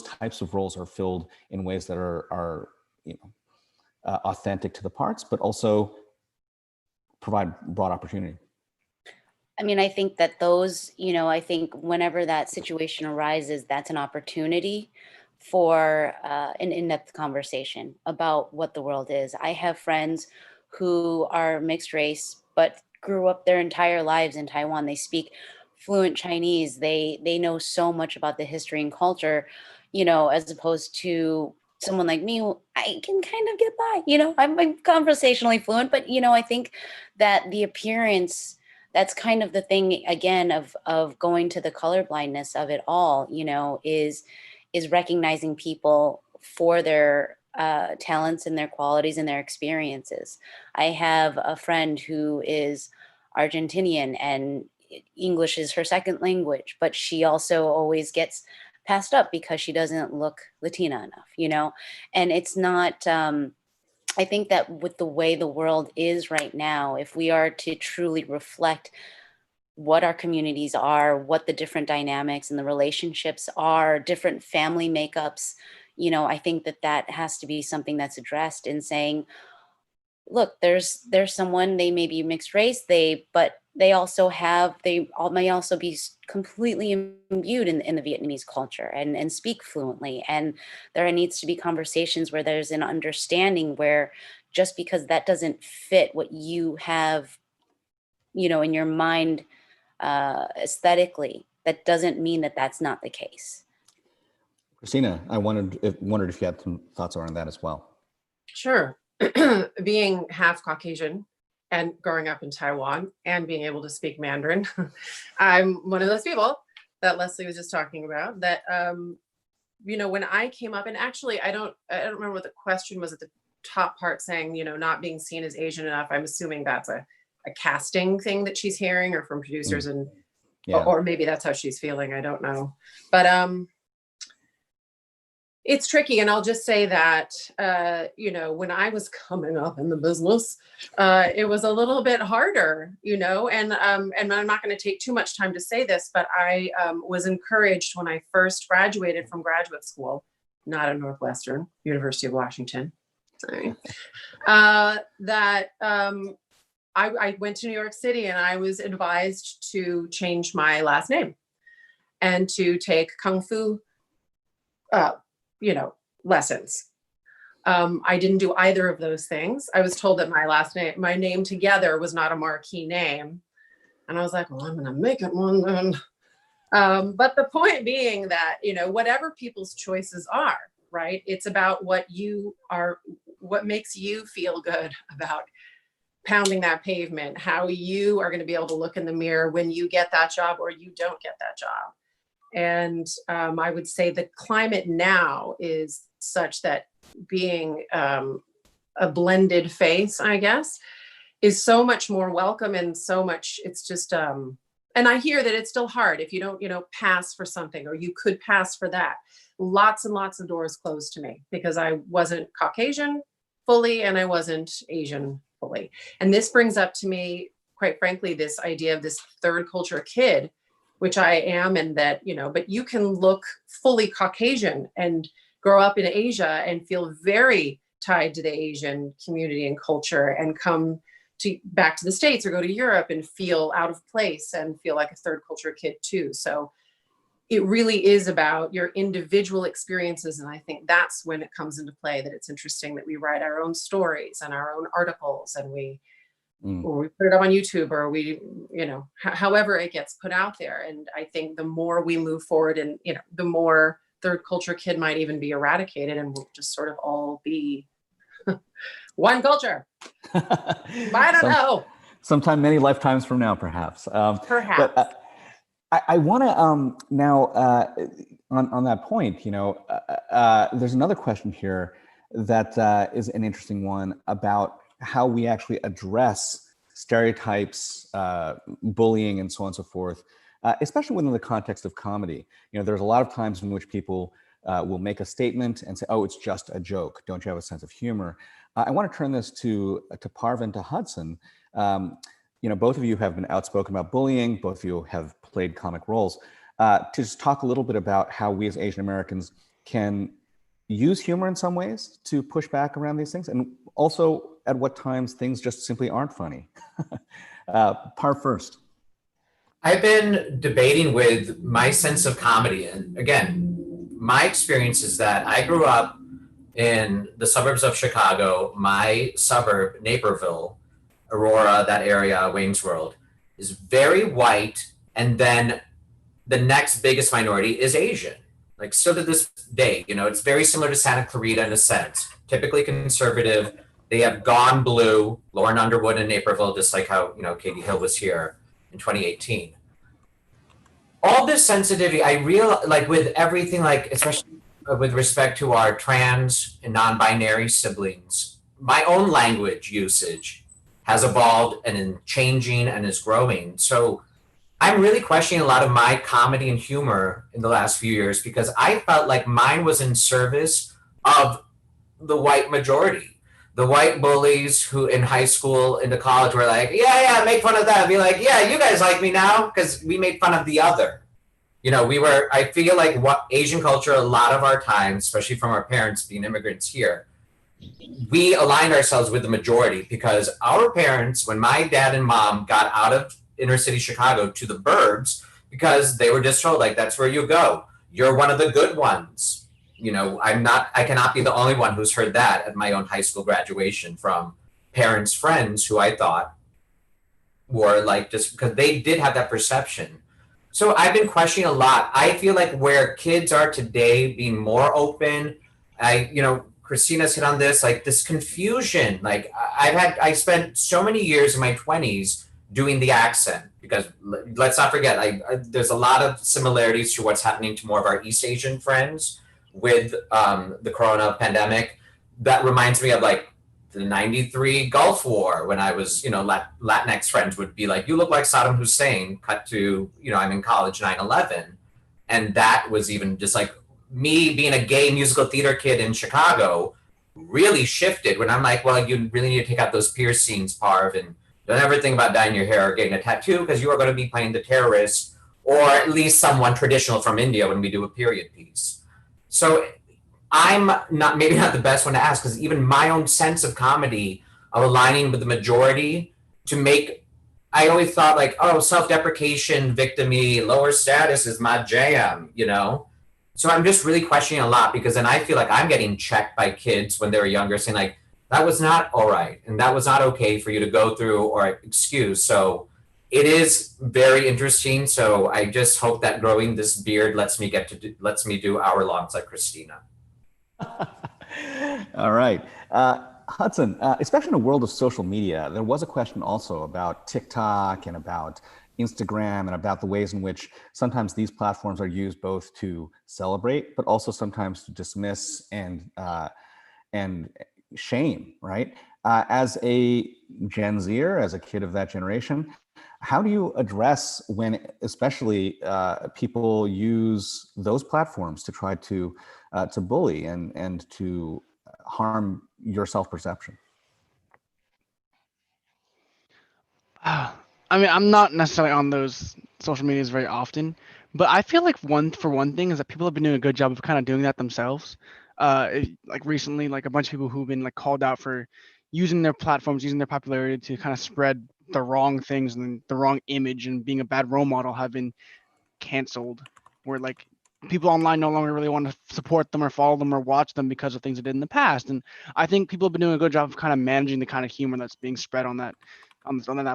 types of roles are filled in ways that are authentic to the parts, but also provide broad opportunity? I mean, I think that those, I think whenever that situation arises, that's an opportunity for an in-depth conversation about what the world is. I have friends who are mixed race, but grew up their entire lives in Taiwan. They speak fluent Chinese. They know so much about the history and culture, as opposed to someone like me, who I can kind of get by, I'm conversationally fluent, but, I think that the appearance, that's kind of the thing, again, of going to the colorblindness of it all, is recognizing people for their talents and their qualities and their experiences. I have a friend who is Argentinian and English is her second language, but she also always gets passed up because she doesn't look Latina enough, you know? And it's not, I think that with the way the world is right now, if we are to truly reflect what our communities are, what the different dynamics and the relationships are, different family makeups, you know, I think that that has to be something that's addressed in saying, look, there's someone, they may be mixed race, but they also may also be completely imbued in the Vietnamese culture and speak fluently. And there needs to be conversations where there's an understanding where just because that doesn't fit what you have, you know, in your mind aesthetically, that doesn't mean that that's not the case. Christina, I wondered if you had some thoughts around that as well. Sure. Being half Caucasian and growing up in Taiwan and being able to speak Mandarin, I'm one of those people that Leslie was just talking about that, you know, when I came up, and actually I don't remember what the question was at the top part saying, you know, not being seen as Asian enough. I'm assuming that's a casting thing that she's hearing or from producers and, or maybe that's how she's feeling. I don't know. But, it's tricky. And I'll just say that, you know, when I was coming up in the business, it was a little bit harder, you know, and I'm not going to take too much time to say this, but I was encouraged when I first graduated from graduate school, not at Northwestern, University of Washington, sorry, that I went to New York City and I was advised to change my last name and to take Kung Fu you know, lessons. I didn't do either of those things. I was told that my name together was not a marquee name. And I was like, well, I'm going to make it one then. But the point being that, you know, whatever people's choices are, right? It's about what makes you feel good about pounding that pavement, how you are going to be able to look in the mirror when you get that job or you don't get that job. And I would say the climate now is such that being a blended face, I guess, is so much more welcome and so much, it's just, and I hear that it's still hard if you don't, you know, pass for something or you could pass for that. Lots and lots of doors closed to me because I wasn't Caucasian fully and I wasn't Asian fully. And this brings up to me, quite frankly, this idea of this third culture kid, which I am, and that, you know, but you can look fully Caucasian and grow up in Asia and feel very tied to the Asian community and culture and come back to the States or go to Europe and feel out of place and feel like a third culture kid too. So it really is about your individual experiences. And I think that's when it comes into play, that it's interesting that we write our own stories and our own articles and or we put it up on YouTube or we, you know, however it gets put out there. And I think the more we move forward and, you know, the more third culture kid might even be eradicated and we'll just sort of all be one culture. I don't know. Sometime many lifetimes from now, perhaps. Perhaps. But, I want to now, on that point, you know, there's another question here that is an interesting one about how we actually address stereotypes, bullying, and so on and so forth, especially within the context of comedy. You know, there's a lot of times in which people will make a statement and say, oh, it's just a joke. Don't you have a sense of humor? I want to turn this to Parvin, to Hudson. You know, both of you have been outspoken about bullying. Both of you have played comic roles. To just talk a little bit about how we as Asian Americans can use humor in some ways to push back around these things, and also at what times things just simply aren't funny. Parv first. I've been debating with my sense of comedy. And again, my experience is that I grew up in the suburbs of Chicago. My suburb, Naperville, Aurora, that area, Wayne's World, is very white. And then the next biggest minority is Asian. Like, still to this day, you know, it's very similar to Santa Clarita in a sense. Typically conservative. They have gone blue, Lauren Underwood in Naperville, just like how, you know, Katie Hill was here in 2018. All this sensitivity, I realize, like with everything, like especially with respect to our trans and non-binary siblings, my own language usage has evolved and is changing and is growing. So I'm really questioning a lot of my comedy and humor in the last few years because I felt like mine was in service of the white majority. The white bullies who in high school into college were like, yeah, make fun of that. Be like, yeah, you guys like me now because we made fun of the other. You know, I feel like what Asian culture, a lot of our time, especially from our parents being immigrants here, we aligned ourselves with the majority because our parents, when my dad and mom got out of inner city Chicago to the burbs, because they were just told, like, that's where you go. You're one of the good ones. You know, I cannot be the only one who's heard that at my own high school graduation from parents' friends who I thought were like, just because they did have that perception. So I've been questioning a lot. I feel like where kids are today being more open, Christina's hit on this, like this confusion. Like I spent so many years in my 20s doing the accent because let's not forget, there's a lot of similarities to what's happening to more of our East Asian friends with the Corona pandemic. That reminds me of like the 93 Gulf War when I was, Latinx friends would be like, you look like Saddam Hussein, cut to, I'm in college, 9/11. And that was even just like, me being a gay musical theater kid in Chicago really shifted when I'm like, well, you really need to take out those piercings, Parv, and don't ever think about dyeing your hair or getting a tattoo because you are going to be playing the terrorist or at least someone traditional from India when we do a period piece. So I'm maybe not the best one to ask because even my own sense of comedy of aligning with the majority to make, I always thought like, oh, self-deprecation, victim-y, lower status is my jam, So I'm just really questioning a lot because then I feel like I'm getting checked by kids when they were younger saying like, that was not all right. And that was not okay for you to go through or excuse. So it is very interesting. So I just hope that growing this beard lets me do hour longs like Christina. All right. Hudson, especially in a world of social media, there was a question also about TikTok and about Instagram and about the ways in which sometimes these platforms are used both to celebrate, but also sometimes to dismiss and shame, right? As a Gen Zer, as a kid of that generation, how do you address when especially people use those platforms to try to bully and to harm your self-perception? I mean, I'm not necessarily on those social medias very often, but I feel like one thing is that people have been doing a good job of kind of doing that themselves. Like recently, like a bunch of people who've been like called out for using their platforms, using their popularity to kind of spread the wrong things and the wrong image and being a bad role model have been canceled. Where like people online no longer really want to support them or follow them or watch them because of things they did in the past. And I think people have been doing a good job of kind of managing the kind of humor that's being spread on that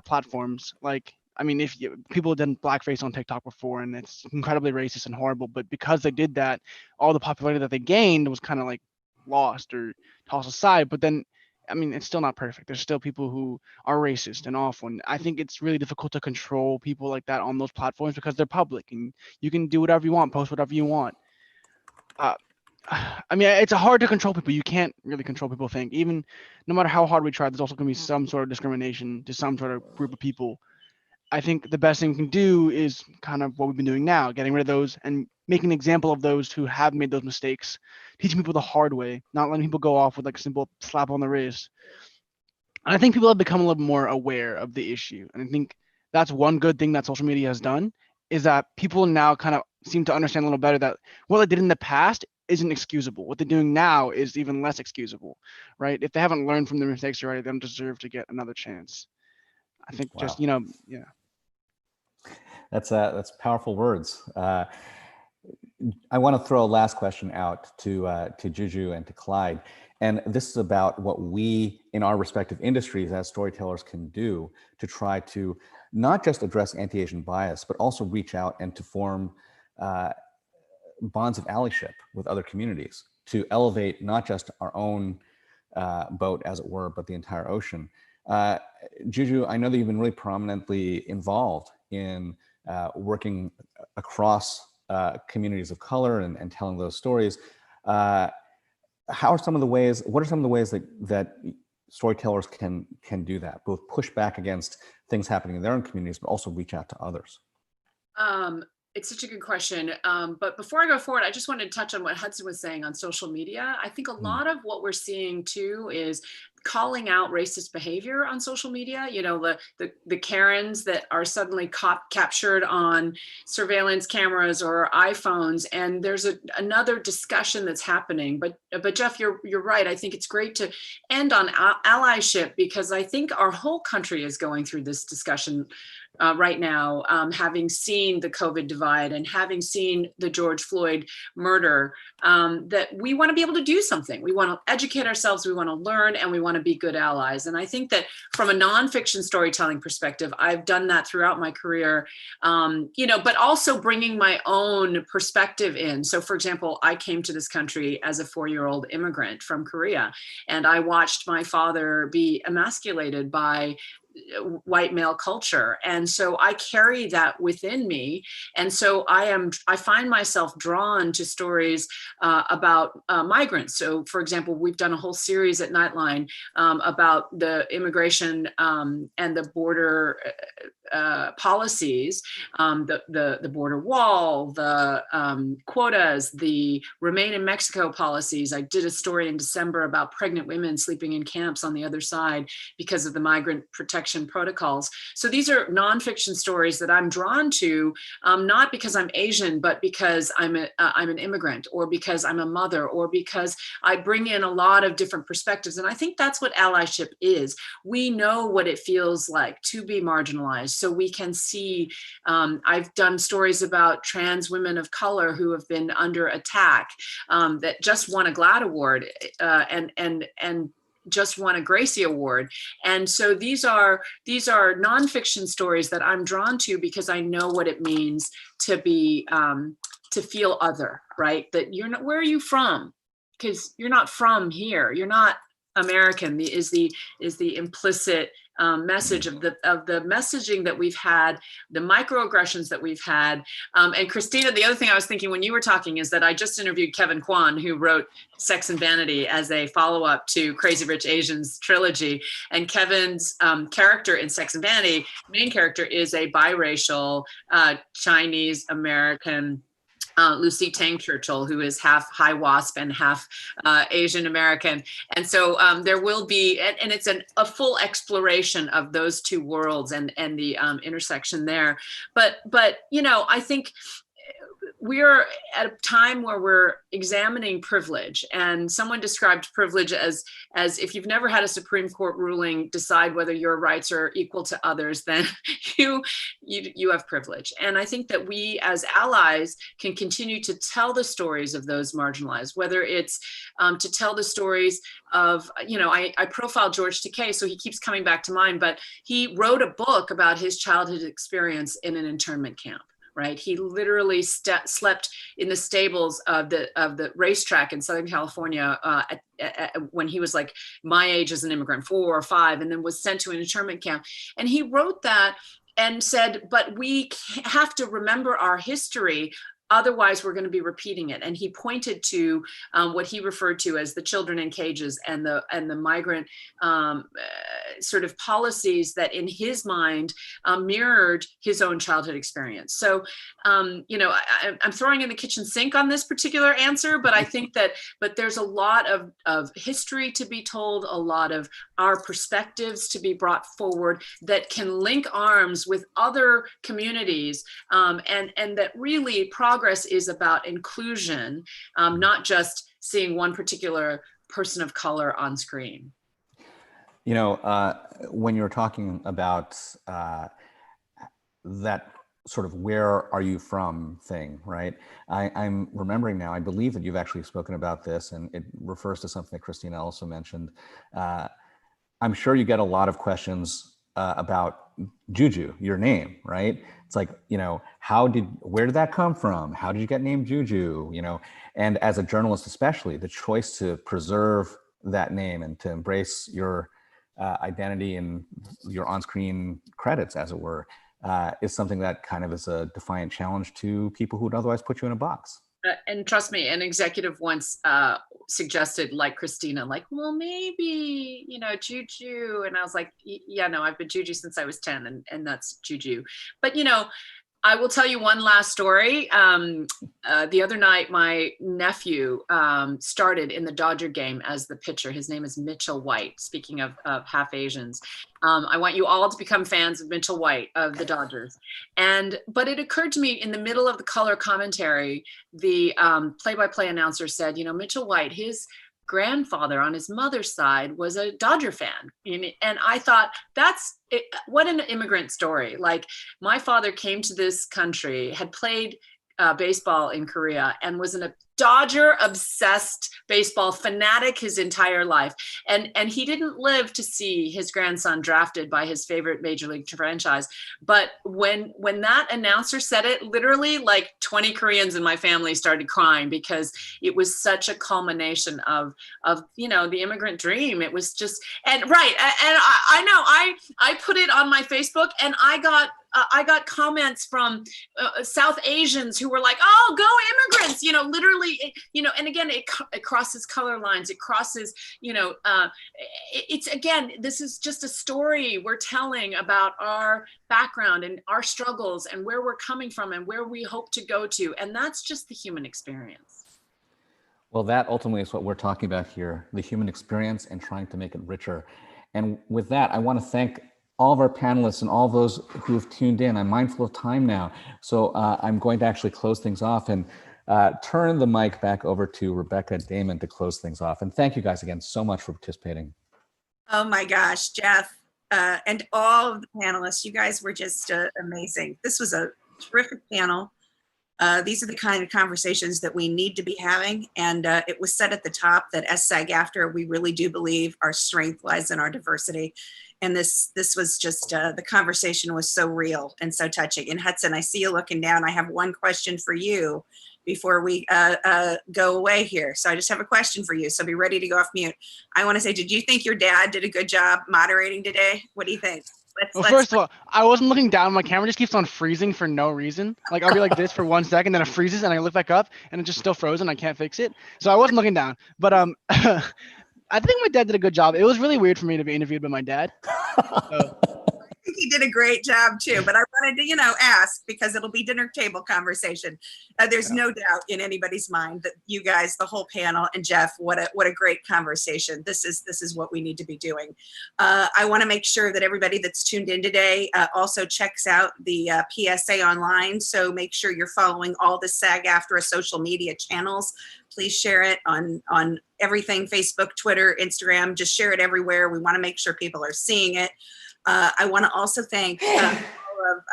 platforms. Like, I mean, people did blackface on TikTok before and it's incredibly racist and horrible, but because they did that, all the popularity that they gained was kind of like lost or tossed aside. But then, I mean, it's still not perfect. There's still people who are racist and awful. And I think it's really difficult to control people like that on those platforms because they're public and you can do whatever you want, post whatever you want. I mean, it's hard to control people. You can't really control people think. Even no matter how hard we try, there's also going to be some sort of discrimination to some sort of group of people. I think the best thing we can do is kind of what we've been doing now, getting rid of those and making an example of those who have made those mistakes, teaching people the hard way, not letting people go off with like a simple slap on the wrist. And I think people have become a little more aware of the issue. And I think that's one good thing that social media has done is that people now kind of seem to understand a little better that what they did in the past isn't excusable. What they're doing now is even less excusable, right? If they haven't learned from their mistakes already, they don't deserve to get another chance. I think just, yeah. That's powerful words. I want to throw a last question out to Juju and to Clyde. And this is about what we in our respective industries as storytellers can do to try to not just address anti-Asian bias, but also reach out and to form bonds of allyship with other communities to elevate not just our own boat, as it were, but the entire ocean. Juju, I know that you've been really prominently involved in working across communities of color and telling those stories. What are some of the ways that storytellers can do that, both push back against things happening in their own communities, but also reach out to others? It's such a good question. But before I go forward, I just wanted to touch on what Hudson was saying on social media. I think a lot of what we're seeing too is calling out racist behavior on social media. You know, the Karens that are suddenly captured on surveillance cameras or iPhones, and there's another discussion that's happening. But Jeff, you're right. I think it's great to end on allyship, because I think our whole country is going through this discussion right now, having seen the COVID divide and having seen the George Floyd murder, that we want to be able to do something. We want to educate ourselves, we want to learn, and we want to be good allies. And I think that from a nonfiction storytelling perspective, I've done that throughout my career, you know, but also bringing my own perspective in. So for example, I came to this country as a 4-year-old immigrant from Korea, and I watched my father be emasculated by white male culture, and so I carry that within me. And so I find myself drawn to stories about migrants. So for example, we've done a whole series at Nightline about the immigration and the border policies, the border wall, the quotas, the Remain in Mexico policies. I did a story in December about pregnant women sleeping in camps on the other side because of the migrant protection protocols. So these are nonfiction stories that I'm drawn to, not because I'm Asian, but because I'm an immigrant, or because I'm a mother, or because I bring in a lot of different perspectives. And I think that's what allyship is. We know what it feels like to be marginalized, so we can see. I've done stories about trans women of color who have been under attack, that just won a GLAAD award, and just won a Gracie Award. And so these are nonfiction stories that I'm drawn to because I know what it means to be, to feel other, right? That you're not, where are you from? Because you're not from here. You're not American, is the implicit message of the messaging that we've had, the microaggressions that we've had. And Christina, the other thing I was thinking when you were talking is that I just interviewed Kevin Kwan, who wrote Sex and Vanity as a follow-up to Crazy Rich Asians trilogy. And Kevin's character in Sex and Vanity, main character, is a biracial Chinese American Lucy Tang Churchill, who is half High Wasp and half Asian American. And so there will be, and it's a full exploration of those two worlds and the intersection there. But you know, I think we're at a time where we're examining privilege, and someone described privilege as if you've never had a Supreme Court ruling decide whether your rights are equal to others, then you have privilege. And I think that we as allies can continue to tell the stories of those marginalized, whether it's to tell the stories of, you know, I profiled George Takei, so he keeps coming back to mind, but he wrote a book about his childhood experience in an internment camp. Right, he literally slept in the stables of the racetrack in Southern California when he was like my age as an immigrant, 4 or 5, and then was sent to an internment camp. And he wrote that and said, "But we have to remember our history. Otherwise, we're going to be repeating it." And he pointed to what he referred to as the children in cages and the migrant sort of policies that, in his mind, mirrored his own childhood experience. So, you know, I'm throwing in the kitchen sink on this particular answer, but I think that, there's a lot of history to be told, a lot of our perspectives to be brought forward that can link arms with other communities, and that really progress is about inclusion, not just seeing one particular person of color on screen. You know, when you're talking about that sort of where are you from thing, right? I'm remembering now, I believe that you've actually spoken about this, and it refers to something that Christina also mentioned. I'm sure you get a lot of questions about Juju, your name, right? It's like, you know, where did that come from? How did you get named Juju? You know, and as a journalist, especially, the choice to preserve that name and to embrace your identity and your on-screen credits, as it were, is something that kind of is a defiant challenge to people who would otherwise put you in a box. And trust me, an executive once suggested, like Christina, like, well, maybe, you know, Juju. And I was like, yeah, no, I've been Juju since I was 10, and that's Juju. But, you know, I will tell you one last story. The other night, my nephew started in the Dodger game as the pitcher. His name is Mitchell White. Speaking of half Asians, I want you all to become fans of Mitchell White of the Dodgers. But it occurred to me in the middle of the color commentary, the play-by-play announcer said, you know, Mitchell White, his grandfather on his mother's side was a Dodger fan. And I thought, what an immigrant story. Like, my father came to this country, had played baseball in Korea, and was a Dodger obsessed baseball fanatic his entire life. And he didn't live to see his grandson drafted by his favorite major league franchise. But when that announcer said it, literally like 20 Koreans in my family started crying, because it was such a culmination of you know, the immigrant dream. It was just, and right. And I know I put it on my Facebook, and I got comments from South Asians who were like, "Oh, go immigrants!" You know, literally, you know. And again, it crosses color lines. It crosses, you know. It's again, this is just a story we're telling about our background and our struggles and where we're coming from and where we hope to go to, and that's just the human experience. Well, that ultimately is what we're talking about here: the human experience and trying to make it richer. And with that, I want to thank all of our panelists and all those who have tuned in. I'm mindful of time now, so I'm going to actually close things off and turn the mic back over to Rebecca Damon to close things off. And thank you guys again so much for participating. Oh my gosh, Jeff, and all of the panelists, you guys were just amazing. This was a terrific panel. These are the kind of conversations that we need to be having. And it was said at the top that as SAG-AFTRA, we really do believe our strength lies in our diversity. And this was just, the conversation was so real and so touching. And Hudson, I see you looking down. I have one question for you before we go away here. So I just have a question for you. So be ready to go off mute. I want to say, did you think your dad did a good job moderating today? What do you think? First of all, I wasn't looking down. My camera just keeps on freezing for no reason. Like, I'll be like this for 1 second, then it freezes, and I look back up, and it's just still frozen. I can't fix it. So I wasn't looking down. But I think my dad did a good job. It was really weird for me to be interviewed by my dad. I think he did a great job too, but I wanted to, you know, ask because it'll be dinner table conversation. There's no doubt in anybody's mind that you guys, the whole panel, and Jeff, what a great conversation. This is what we need to be doing. I want to make sure that everybody that's tuned in today also checks out the PSA online. So make sure you're following all the SAG-AFTRA social media channels. Please share it on everything: Facebook, Twitter, Instagram. Just share it everywhere. We want to make sure people are seeing it. I want to also thank all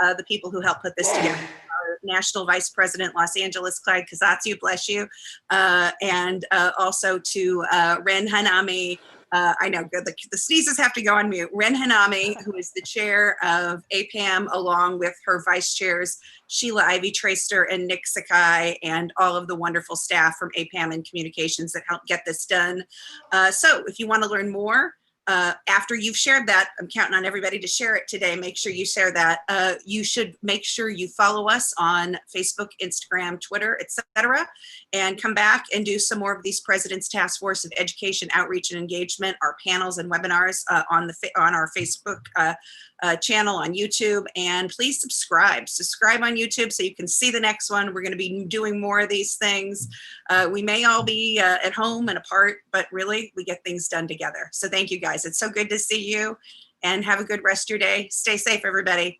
of the people who helped put this together. Our National Vice President, Los Angeles, Clyde Kazatsu, bless you. And also to Ren Hanami. I know the sneezes have to go on mute. Ren Hanami, who is the chair of APAM, along with her vice chairs, Sheila Ivy Traster and Nick Sakai, and all of the wonderful staff from APAM and Communications that helped get this done. So if you want to learn more, after you've shared that, I'm counting on everybody to share it today. Make sure you share that. You should make sure you follow us on Facebook, Instagram, Twitter, etc., and come back and do some more of these President's Task Force of Education, Outreach, and Engagement, our panels and webinars on our Facebook channel on YouTube. And please subscribe on YouTube so you can see the next one. We're going to be doing more of these things. We may all be at home and apart, but really we get things done together. So thank you guys. It's so good to see you, and have a good rest of your day. Stay safe, everybody.